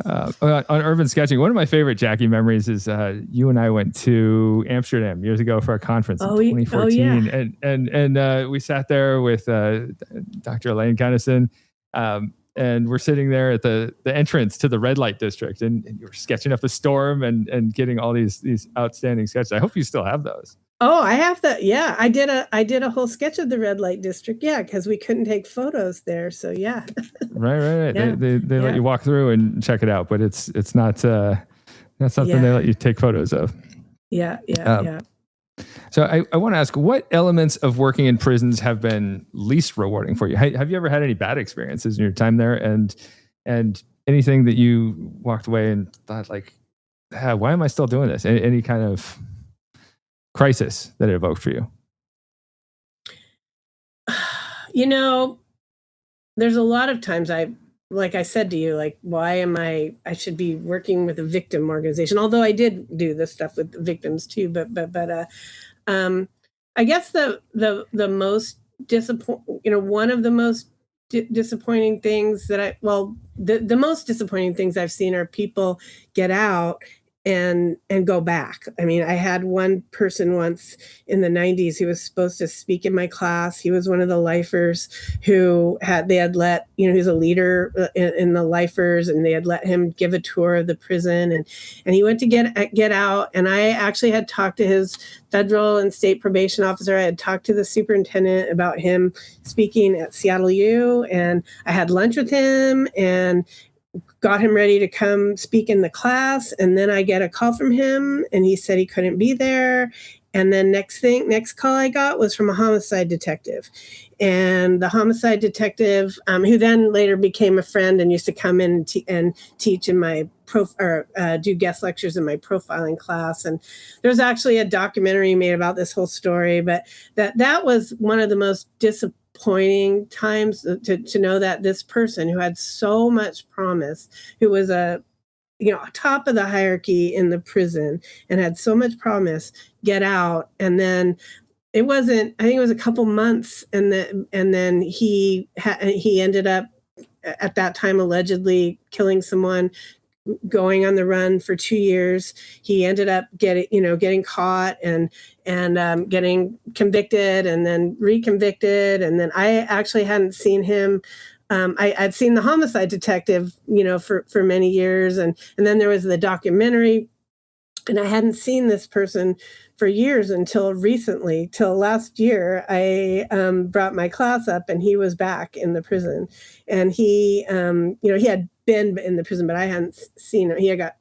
On urban sketching, one of my favorite Jackie memories is you and I went to Amsterdam years ago for a conference in 2014. And we sat there with Dr. Elaine Kennison, and we're sitting there at the entrance to the red light district, and you were sketching up a storm and getting all these outstanding sketches. I hope you still have those. Oh, I have that. Yeah, I did a whole sketch of the red light district. Yeah, because we couldn't take photos there. So yeah. Right. Yeah. They let you walk through and check it out, but it's not something they let you take photos of. Yeah. So I want to ask, what elements of working in prisons have been least rewarding for you? Have you ever had any bad experiences in your time there, and anything that you walked away and thought like, why am I still doing this? Any kind of crisis that it evoked for you? There's a lot of times like I said to you, like, why am I should be working with a victim organization, although I did do this stuff with victims too. But I guess the most one of the most disappointing things that the most disappointing things I've seen are people get out and go back. I mean, I had one person once in the 90s, he was supposed to speak in my class. He was one of the lifers who they had let, he was a leader in the lifers, and they had let him give a tour of the prison, and he went to get out. And I actually had talked to his federal and state probation officer. I had talked to the superintendent about him speaking at Seattle U, and I had lunch with him and got him ready to come speak in the class. And then I get a call from him, and he said he couldn't be there. And then next call I got was from a homicide detective. And the homicide detective, who then later became a friend and used to come in and teach in my do guest lectures in my profiling class. And there's actually a documentary made about this whole story, but that was one of the most disappointing times to know that this person who had so much promise, who was top of the hierarchy in the prison and had so much promise, get out. And then I think it was a couple months. And then he ended up at that time allegedly killing someone, going on the run for 2 years. He ended up getting caught and getting convicted and then reconvicted. And then I actually hadn't seen him. I'd seen the homicide detective, for many years. And then there was the documentary, and I hadn't seen this person for years until recently, till last year. I brought my class up, and he was back in the prison, and he had been in the prison, but I hadn't seen him. He had got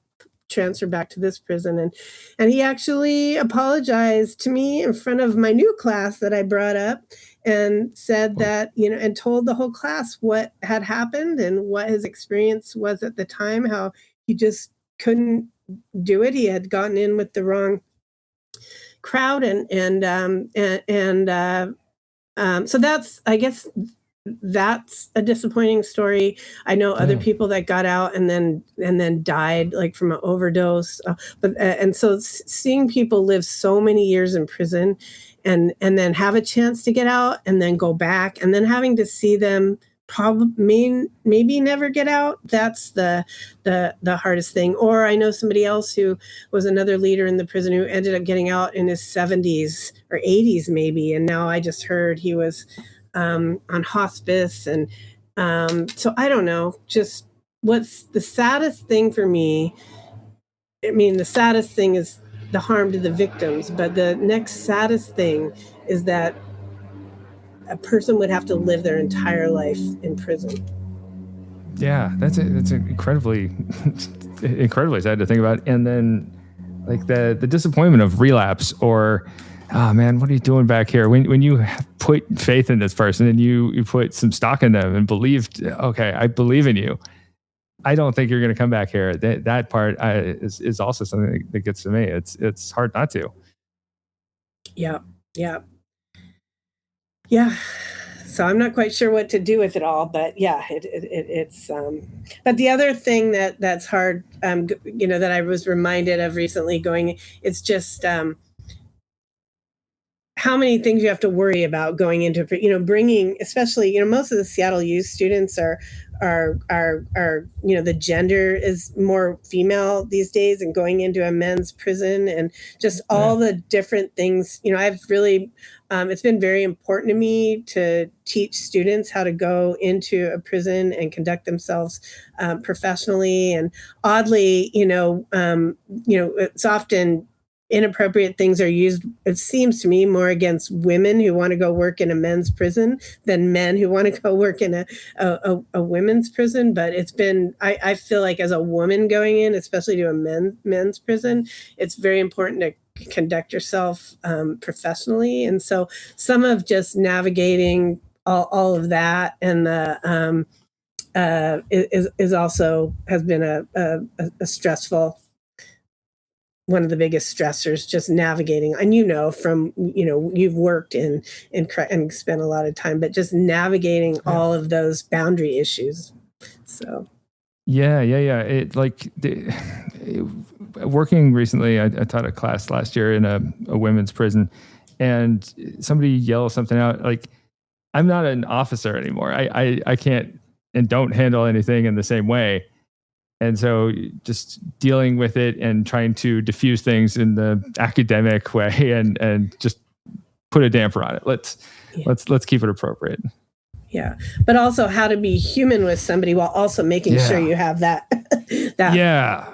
transferred back to this prison, and he actually apologized to me in front of my new class that I brought up, and said that, and told the whole class what had happened and what his experience was at the time, how he just couldn't do it. He had gotten in with the wrong crowd, so that's a disappointing story. I know other people that got out and then died, like from an overdose. And so seeing people live so many years in prison and then have a chance to get out and then go back, and then having to see them maybe never get out, that's the hardest thing. Or I know somebody else who was another leader in the prison who ended up getting out in his 70s or 80s maybe, and now I just heard he was on hospice. And so I don't know, just what's the saddest thing for me. I mean, the saddest thing is the harm to the victims, but the next saddest thing is that a person would have to live their entire life in prison. Yeah, that's incredibly sad to think about. And then like the disappointment of relapse, or, oh man, what are you doing back here? When you put faith in this person and you put some stock in them and believed, okay, I believe in you, I don't think you're going to come back here. That part is also something that gets to me. It's hard not to. Yeah. So I'm not quite sure what to do with it all, but yeah, it's. But the other thing that's hard, that I was reminded of recently it's just how many things you have to worry about going into, bringing, especially, most of the Seattle U students are the gender is more female these days, and going into a men's prison, and just all the different things, I've really, it's been very important to me to teach students how to go into a prison and conduct themselves professionally. And oddly, it's often inappropriate things are used, it seems to me, more against women who want to go work in a men's prison than men who want to go work in a women's prison. But it's been, I feel like as a woman going in, especially to a men's prison, it's very important to conduct yourself professionally. And so some of just navigating all of that and the is also has been a stressful, one of the biggest stressors, just navigating. And from you've worked in and spent a lot of time, but just navigating all of those boundary issues. So yeah. Working recently, I taught a class last year in a women's prison, and somebody yelled something out like, "I'm not an officer anymore. I can't and don't handle anything in the same way." And so just dealing with it and trying to diffuse things in the academic way and just put a damper on it. Let's keep it appropriate. Yeah. But also how to be human with somebody while also making sure you have that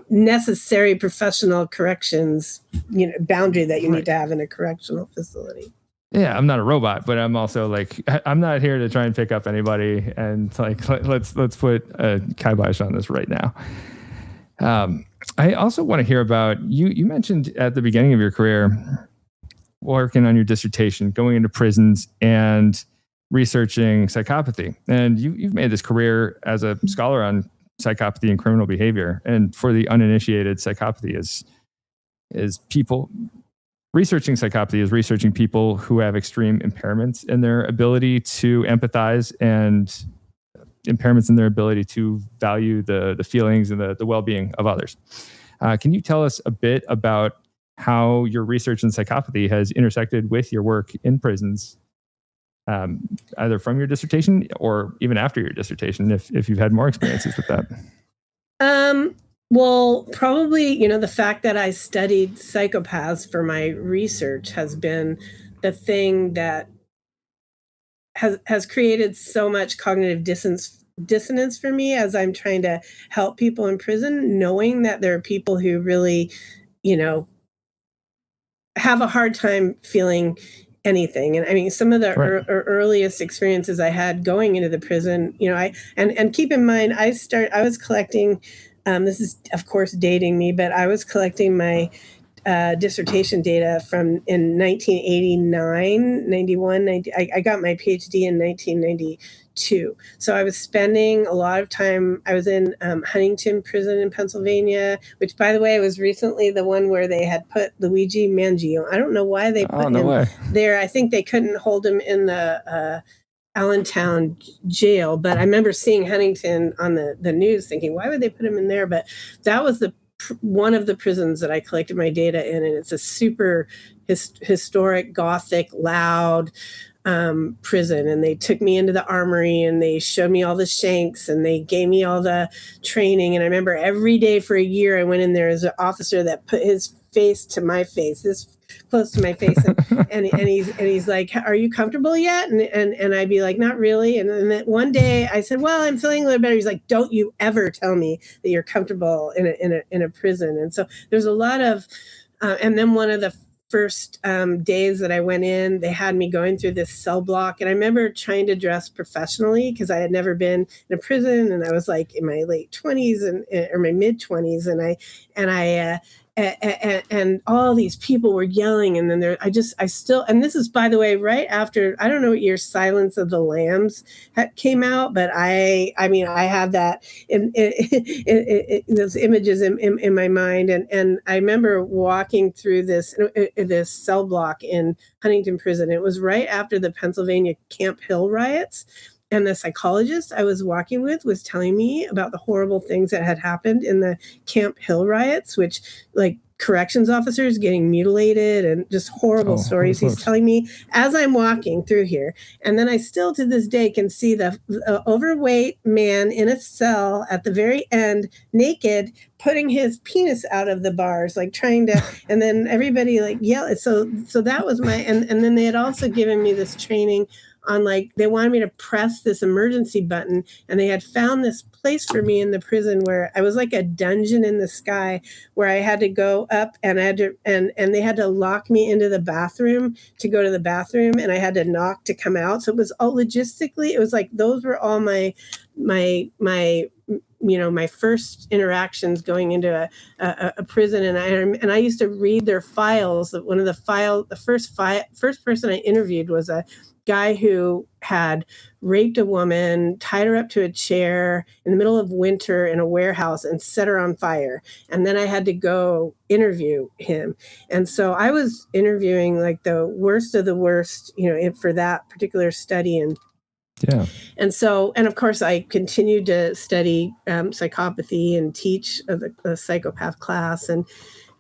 necessary professional corrections, boundary that you need to have in a correctional facility. Yeah, I'm not a robot, but I'm also like, I'm not here to try and pick up anybody. And like, let's put a kibosh on this right now. I also want to hear about you. You mentioned at the beginning of your career, working on your dissertation, going into prisons and researching psychopathy. And you've made this career as a scholar on psychopathy and criminal behavior. And for the uninitiated, psychopathy is people. Researching psychopathy is researching people who have extreme impairments in their ability to empathize and impairments in their ability to value the feelings and the well-being of others. Can you tell us a bit about how your research in psychopathy has intersected with your work in prisons, either from your dissertation or even after your dissertation, if you've had more experiences with that? Well, probably, the fact that I studied psychopaths for my research has been the thing that has created so much cognitive dissonance for me as I'm trying to help people in prison, knowing that there are people who really, have a hard time feeling anything. And I mean, some of the earliest experiences I had going into the prison, and keep in mind, I was collecting. This is, of course, dating me, but I was collecting my dissertation data in 1989, 91, 90. I got my PhD in 1992. So I was spending a lot of time. I was in Huntington Prison in Pennsylvania, which, by the way, was recently the one where they had put Luigi Mangio. I don't know why they put him there. I think they couldn't hold him in the Allentown jail, but I remember seeing Huntington on the news thinking, why would they put him in there? But that was one of the prisons that I collected my data in, and it's a super historic, Gothic, loud prison. And they took me into the armory and they showed me all the shanks and they gave me all the training. And I remember every day for a year I went in there as an officer that put his face to my face, this close to my face, and he's like, "Are you comfortable yet?" And I'd be like, "Not really." And then one day I said, "Well, I'm feeling a little better." He's like, "Don't you ever tell me that you're comfortable in a prison." And so there's a lot of, and then one of the first days that I went in, they had me going through this cell block, and I remember trying to dress professionally because I had never been in a prison, and I was like in my late 20s or my mid 20s, and all these people were yelling, and then and this is, by the way, right after, I don't know what year Silence of the Lambs came out, but I had that those images in my mind, and I remember walking through this cell block in Huntington Prison. It was right after the Pennsylvania Camp Hill riots. And the psychologist I was walking with was telling me about the horrible things that had happened in the Camp Hill riots, which, like, corrections officers getting mutilated and just horrible stories he's telling me as I'm walking through here. And then I still to this day can see the overweight man in a cell at the very end, naked, putting his penis out of the bars, like trying to, and then everybody like yell. So that was and then they had also given me this training on like, they wanted me to press this emergency button, and they had found this place for me in the prison where I was like a dungeon in the sky, where I had to go up, and I had to, and they had to lock me into the bathroom to go to the bathroom, and I had to knock to come out. So it was all logistically, it was like, those were all my first interactions going into a prison. And I used to read their files. One of the first person I interviewed was a guy who had raped a woman, tied her up to a chair in the middle of winter in a warehouse, and set her on fire. And then I had to go interview him. And so I was interviewing like the worst of the worst, for that particular study. And so, and of course, I continued to study psychopathy and teach a psychopath class.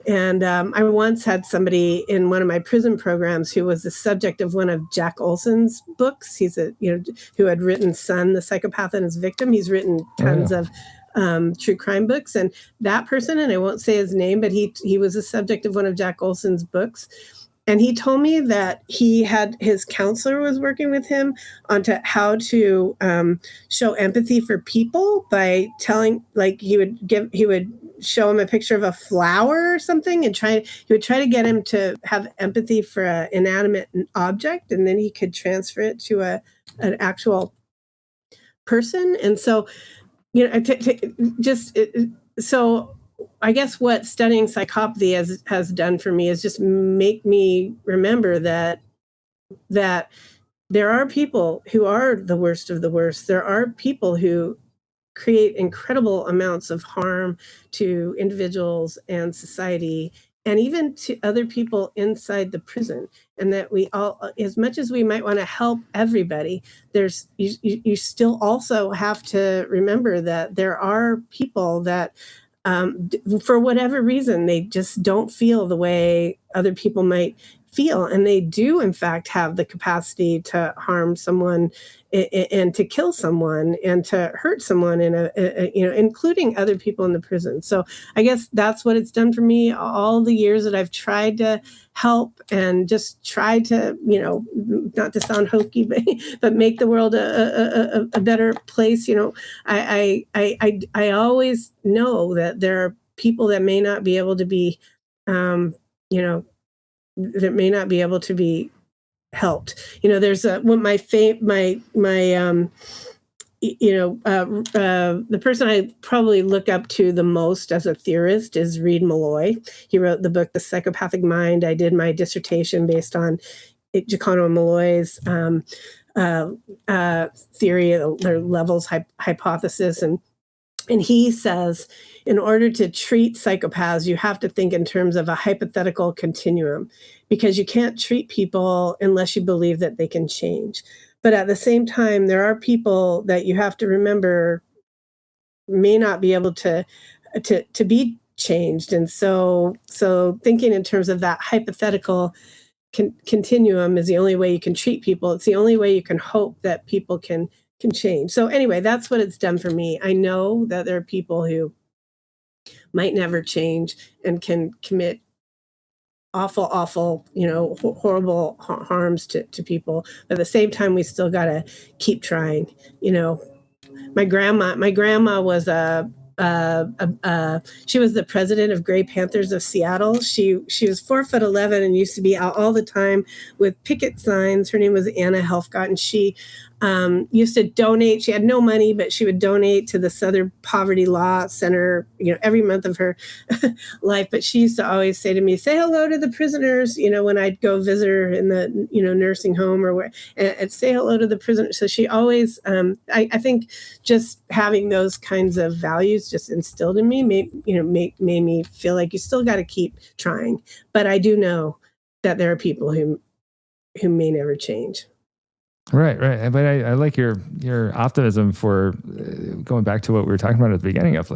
And I once had somebody in one of my prison programs who was the subject of one of Jack Olson's books. He's who had written Son, the Psychopath and His Victim. He's written tons of true crime books. And that person, and I won't say his name, but he was the subject of one of Jack Olson's books. And he told me that his counselor was working with him on how to show empathy for people by telling, like, he would show him a picture of a flower or something, and he would try to get him to have empathy for an inanimate object, and then he could transfer it to an actual person. And so, so I guess what studying psychopathy has done for me is just make me remember that there are people who are the worst of the worst. There are people who create incredible amounts of harm to individuals and society, and even to other people inside the prison. And that we all, as much as we might want to help everybody, you still also have to remember that there are people that for whatever reason, they just don't feel the way other people might feel. And they do, in fact, have the capacity to harm someone and to kill someone and to hurt someone, including other people in the prison. So I guess that's what it's done for me all the years that I've tried to help and just try to, not to sound hokey, but make the world a better place. I always know that there are people that may not be able to be, that may not be able to be helped. There's the person I probably look up to the most as a theorist is Reed Malloy. He wrote the book, The Psychopathic Mind. I did my dissertation based on Jacqueline Malloy's theory, their levels hypothesis. And he says, in order to treat psychopaths, you have to think in terms of a hypothetical continuum, because you can't treat people unless you believe that they can change. But at the same time, there are people that you have to remember may not be able to be changed. And so thinking in terms of that hypothetical continuum is the only way you can treat people. It's the only way you can hope that people can change. So anyway, that's what it's done for me. I know that there are people who might never change and can commit awful, horrible harms to people. But at the same time, we still got to keep trying. My grandma was she was the president of Gray Panthers of Seattle. She was 4'11" and used to be out all the time with picket signs. Her name was Anna Helfgott, and she used to donate. She had no money, but she would donate to the Southern Poverty Law Center, every month of her life. But she used to always say to me, "Say hello to the prisoners," when I'd go visit her in the, nursing home or where, and say hello to the prisoners. So she always, I think just having those kinds of values just instilled in me, made me feel like you still got to keep trying. But I do know that there are people who may never change. Right. But I like your optimism for going back to what we were talking about at the beginning of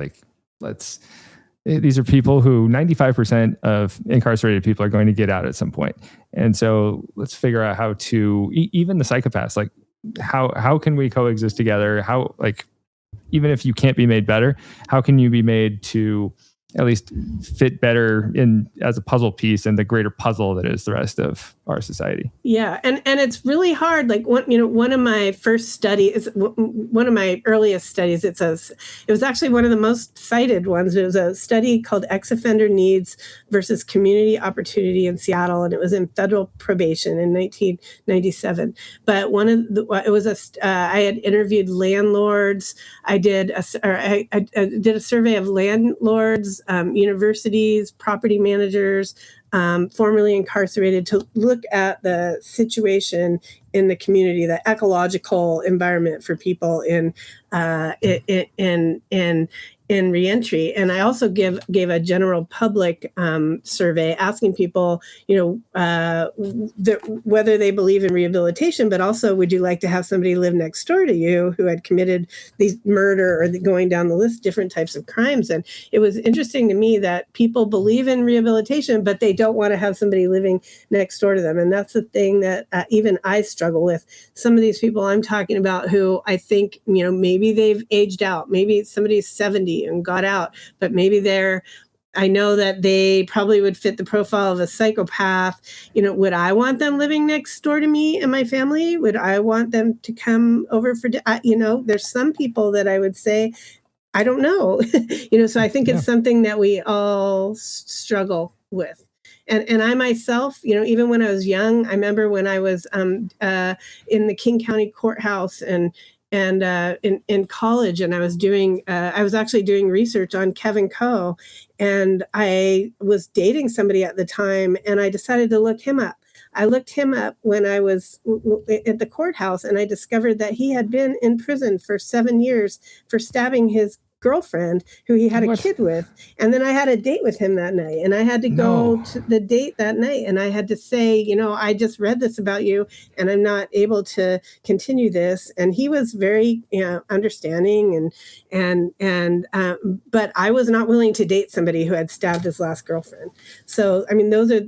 these are people who 95% of incarcerated people are going to get out at some point. And so let's figure out how to, even the psychopaths, like how can we coexist together? How, even if you can't be made better, how can you be made to at least fit better in as a puzzle piece in the greater puzzle that is the rest of our society. Yeah, and it's really hard. Like one of my first studies, one of my earliest studies. It was actually one of the most cited ones. It was a study called "Ex-Offender Needs versus Community Opportunity in Seattle," and it was in federal probation in 1997. But I had interviewed landlords. I did a survey of landlords, universities, property managers, formerly incarcerated, to look at the situation in the community, the ecological environment for people in reentry. And I also gave a general public survey asking people, whether they believe in rehabilitation, but also, would you like to have somebody live next door to you who had committed these murder or going down the list, different types of crimes? And it was interesting to me that people believe in rehabilitation, but they don't want to have somebody living next door to them. And that's the thing that even I struggle with. Some of these people I'm talking about who I think, maybe they've aged out, maybe somebody's 70 and got out, but maybe I know that they probably would fit the profile of a psychopath. Would I want them living next door to me and my family? Would I want them to come over for, there's some people that I would say, I don't know, so I think it's something that we all struggle with. And I myself, even when I was young, I remember when I was in the King County Courthouse and in college, and I was actually doing research on Kevin Coe, and I was dating somebody at the time, and I decided to look him up. I looked him up when I was at the courthouse, and I discovered that he had been in prison for 7 years for stabbing his girlfriend who he had a kid with. And then I had a date with him that night, and I had to go to the date that night, and I had to say, I just read this about you and I'm not able to continue this. And he was very understanding but I was not willing to date somebody who had stabbed his last girlfriend. So I mean, those are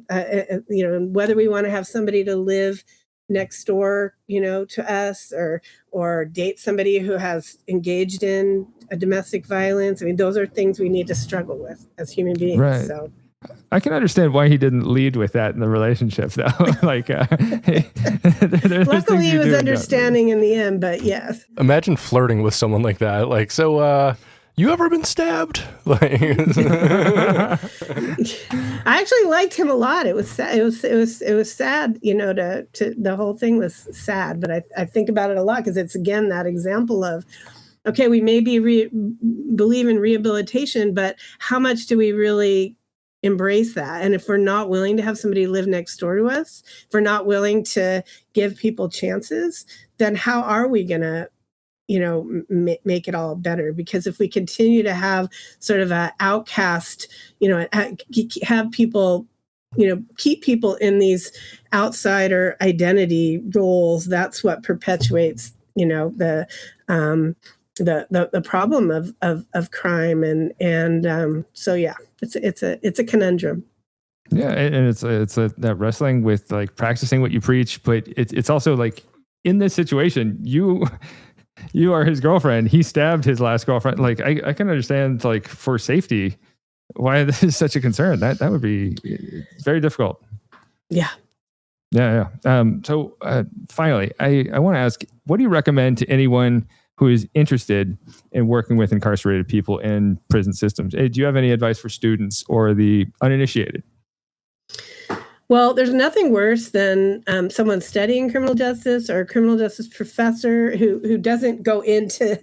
whether we want to have somebody to live next door, to us, or date somebody who has engaged in a domestic violence. I mean, those are things we need to struggle with as human beings. Right. So I can understand why he didn't lead with that in the relationship, though. Luckily, he was understanding in the end. But yes, imagine flirting with someone like that. Like, so, you ever been stabbed? I actually liked him a lot. It was sad. It was sad, to the whole thing was sad. But I think about it a lot because it's, again, that example of, okay, we maybe believe in rehabilitation, but how much do we really embrace that? And if we're not willing to have somebody live next door to us, if we're not willing to give people chances, then how are we going to make it all better? Because if we continue to have sort of an outcast, have people, keep people in these outsider identity roles, that's what perpetuates, the problem of crime. And so, yeah, it's a conundrum. Yeah. And it's that wrestling with like practicing what you preach, but it's also like in this situation, you are his girlfriend. He stabbed his last girlfriend. Like I can understand, like, for safety, why this is such a concern. That would be very difficult. Yeah. Yeah. So finally, I want to ask, what do you recommend to anyone who is interested in working with incarcerated people in prison systems? Do you have any advice for students or the uninitiated? Well, there's nothing worse than someone studying criminal justice or a criminal justice professor who doesn't go into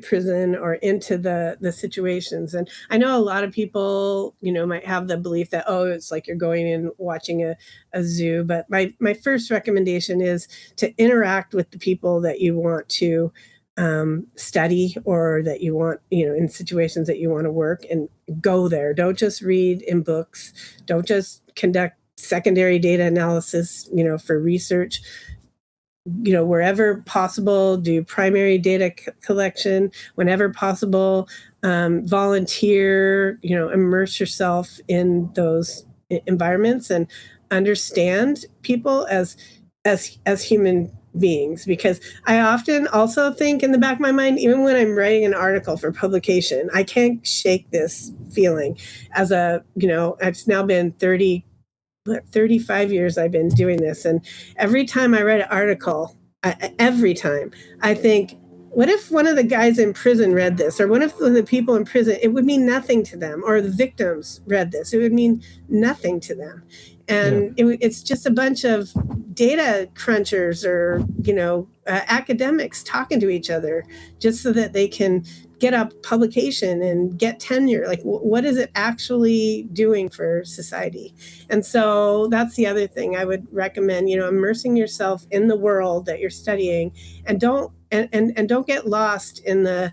prison or into the situations. And I know a lot of people, might have the belief that, it's like you're going in watching a zoo. But my first recommendation is to interact with the people that you want to study, or that you want, in situations that you want to work, and go there. Don't just read in books. Don't just conduct secondary data analysis, for research. Wherever possible, do primary data collection. Whenever possible, volunteer, immerse yourself in those environments and understand people as human beings, because I often also think in the back of my mind, even when I'm writing an article for publication, I can't shake this feeling as it's now been 35 years I've been doing this. And every time I write an article, every time I think, what if one of the guys in prison read this, or what if the people in prison, it would mean nothing to them, or the victims read this, it would mean nothing to them. And it's just a bunch of data crunchers or, academics talking to each other just so that they can get a publication and get tenure. Like, what is it actually doing for society? And so that's the other thing I would recommend, immersing yourself in the world that you're studying, and don't get lost in the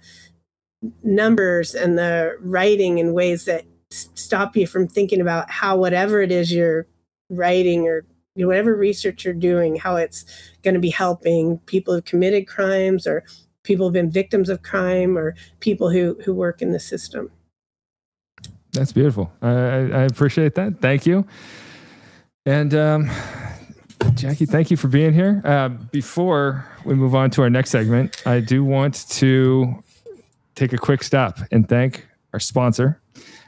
numbers and the writing in ways that stop you from thinking about how whatever it is you're writing or whatever research you're doing, how it's going to be helping people who've committed crimes or people who've been victims of crime or people who work in the system. That's beautiful. I appreciate that. Thank you. And Jackie, thank you for being here. Before we move on to our next segment, I do want to take a quick stop and thank our sponsor,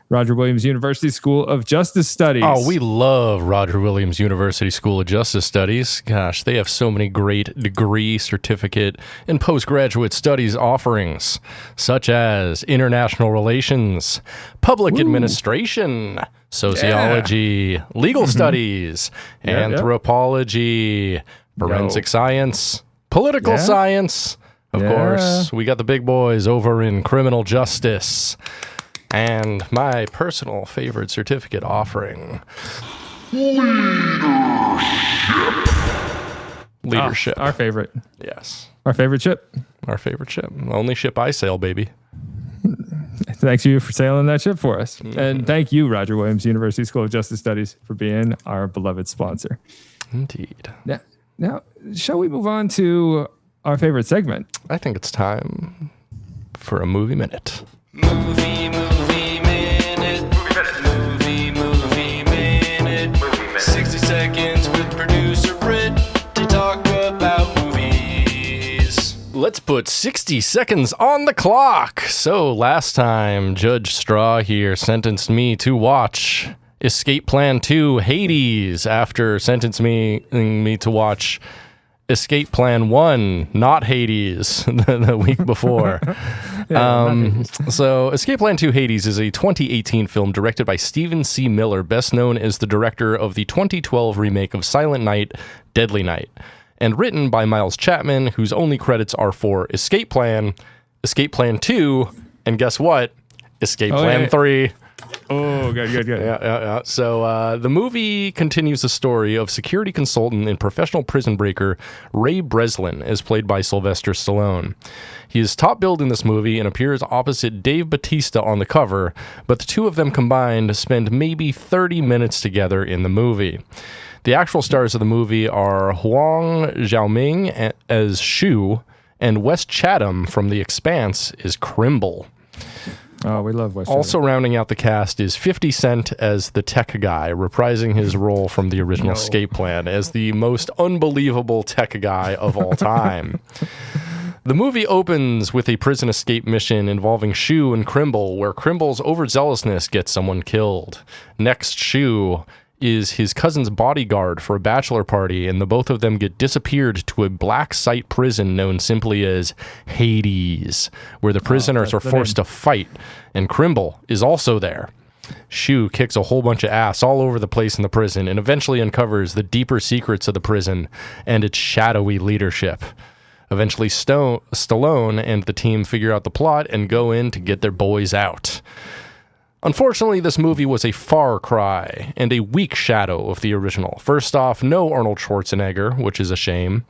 Roger Williams University School of Justice Studies. Oh, we love Roger Williams University School of Justice Studies. Gosh, they have so many great degree, certificate, and postgraduate studies offerings, such as international relations, public administration, sociology, legal studies, anthropology, forensic science, political science. Of course, we got the big boys over in criminal justice. And my personal favorite certificate offering, leadership. Our favorite. Yes. Our favorite ship. Our favorite ship. Only ship I sail, baby. Thanks you for sailing that ship for us. And thank you, Roger Williams University School of Justice Studies, for being our beloved sponsor. Indeed. Now, shall we move on to our favorite segment? I think it's time for a movie minute. Movie minute. Movie minute. 60 seconds with producer Britt to talk about movies. Let's put 60 seconds on the clock. So last time, Judge Strah here sentenced me to watch Escape Plan 2 Hades after sentencing me to watch Escape Plan 1, not Hades, the week before. So Escape Plan 2 Hades is a 2018 film directed by Stephen C. Miller, best known as the director of the 2012 remake of Silent Night, Deadly Night, and written by Miles Chapman, whose only credits are for Escape Plan 2, and guess what? Escape Plan 3. Oh, good. Yeah. So the movie continues the story of security consultant and professional prison breaker Ray Breslin, as played by Sylvester Stallone. He is top billed in this movie and appears opposite Dave Bautista on the cover, but the two of them combined spend maybe 30 minutes together in the movie. The actual stars of the movie are Huang Xiaoming as Shu, and Wes Chatham from The Expanse is Crimble. Oh, we love Wes. Also rounding out the cast is 50 Cent as the tech guy, reprising his role from the original Escape Plan as the most unbelievable tech guy of all time. The movie opens with a prison escape mission involving Shu and Crimble, where Crimble's overzealousness gets someone killed. Next, Shu is his cousin's bodyguard for a bachelor party, and the both of them get disappeared to a black site prison known simply as Hades, where the prisoners are forced to fight, and Crimble is also there. Shu kicks a whole bunch of ass all over the place in the prison and eventually uncovers the deeper secrets of the prison and its shadowy leadership. Eventually, Stallone and the team figure out the plot and go in to get their boys out. Unfortunately, this movie was a far cry and a weak shadow of the original. First off, no Arnold Schwarzenegger, which is a shame.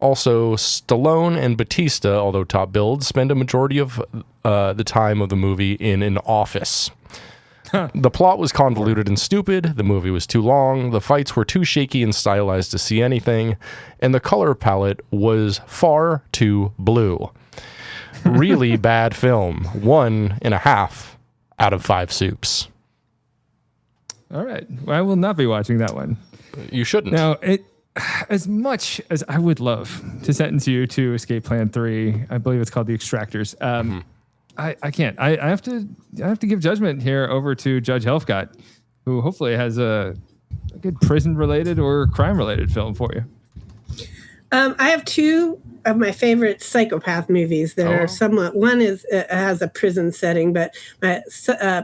Also, Stallone and Bautista, although top billed, spend a majority of the time of the movie in an office. The plot was convoluted and stupid, the movie was too long, the fights were too shaky and stylized to see anything, and the color palette was far too blue. Really bad film. 1.5 out of 5 soups. All right. Well, I will not be watching that one. You shouldn't. Now, as much as I would love to sentence you to Escape Plan 3, I believe it's called The Extractors. I can't. I have to give judgment here over to Judge Helfgott, who hopefully has a good prison-related or crime-related film for you. I have two of my favorite psychopath movies that are somewhat. One is has a prison setting, but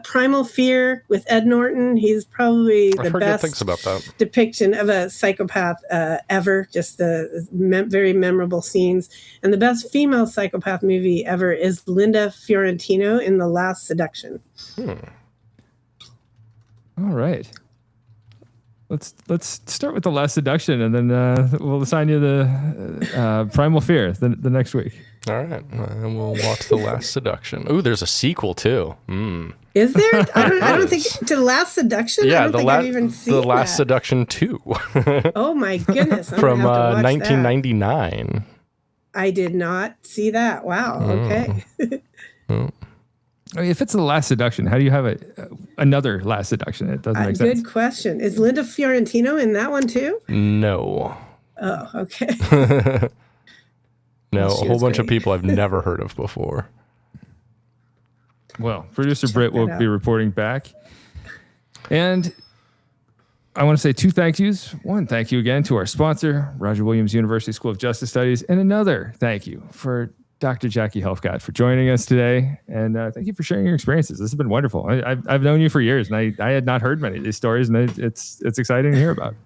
Primal Fear with Ed Norton. He's probably the best depiction of a psychopath ever. Just the very memorable scenes. And the best female psychopath movie ever is Linda Fiorentino in The Last Seduction. All right. Let's start with The Last Seduction, and then we'll assign you the Primal Fear the next week. All right, and we'll watch The Last Seduction. Ooh, there's a sequel too. Is there? I don't think to The Last Seduction. Yeah, I don't think I've even seen The Last that. Seduction 2. Oh my goodness! From 1999. I did not see that. Wow. Okay. I mean, if it's The Last Seduction, how do you have another Last Seduction? It doesn't make sense. Good question. Is Linda Fiorentino in that one too? No. Oh, okay. No, a whole bunch of people I've never heard of before. Well, producer Britt will be reporting back. And I want to say two thank yous. One, thank you again to our sponsor, Roger Williams University School of Justice Studies. And another thank you for Dr. Jackie Helfgott for joining us today. And thank you for sharing your experiences. This has been wonderful. I've known you for years, and I had not heard many of these stories, and it's exciting to hear about.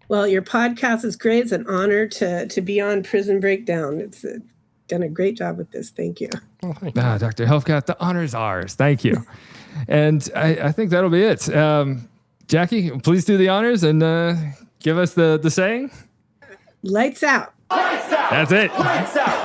Well, your podcast is great. It's an honor to be on Prison Breakdown. It's done a great job with this. Thank you. Oh, thank you. Dr. Helfgott, the honor is ours. Thank you. And I think that'll be it. Jackie, please do the honors and give us the saying. Lights out. Lights out. That's it. Lights out.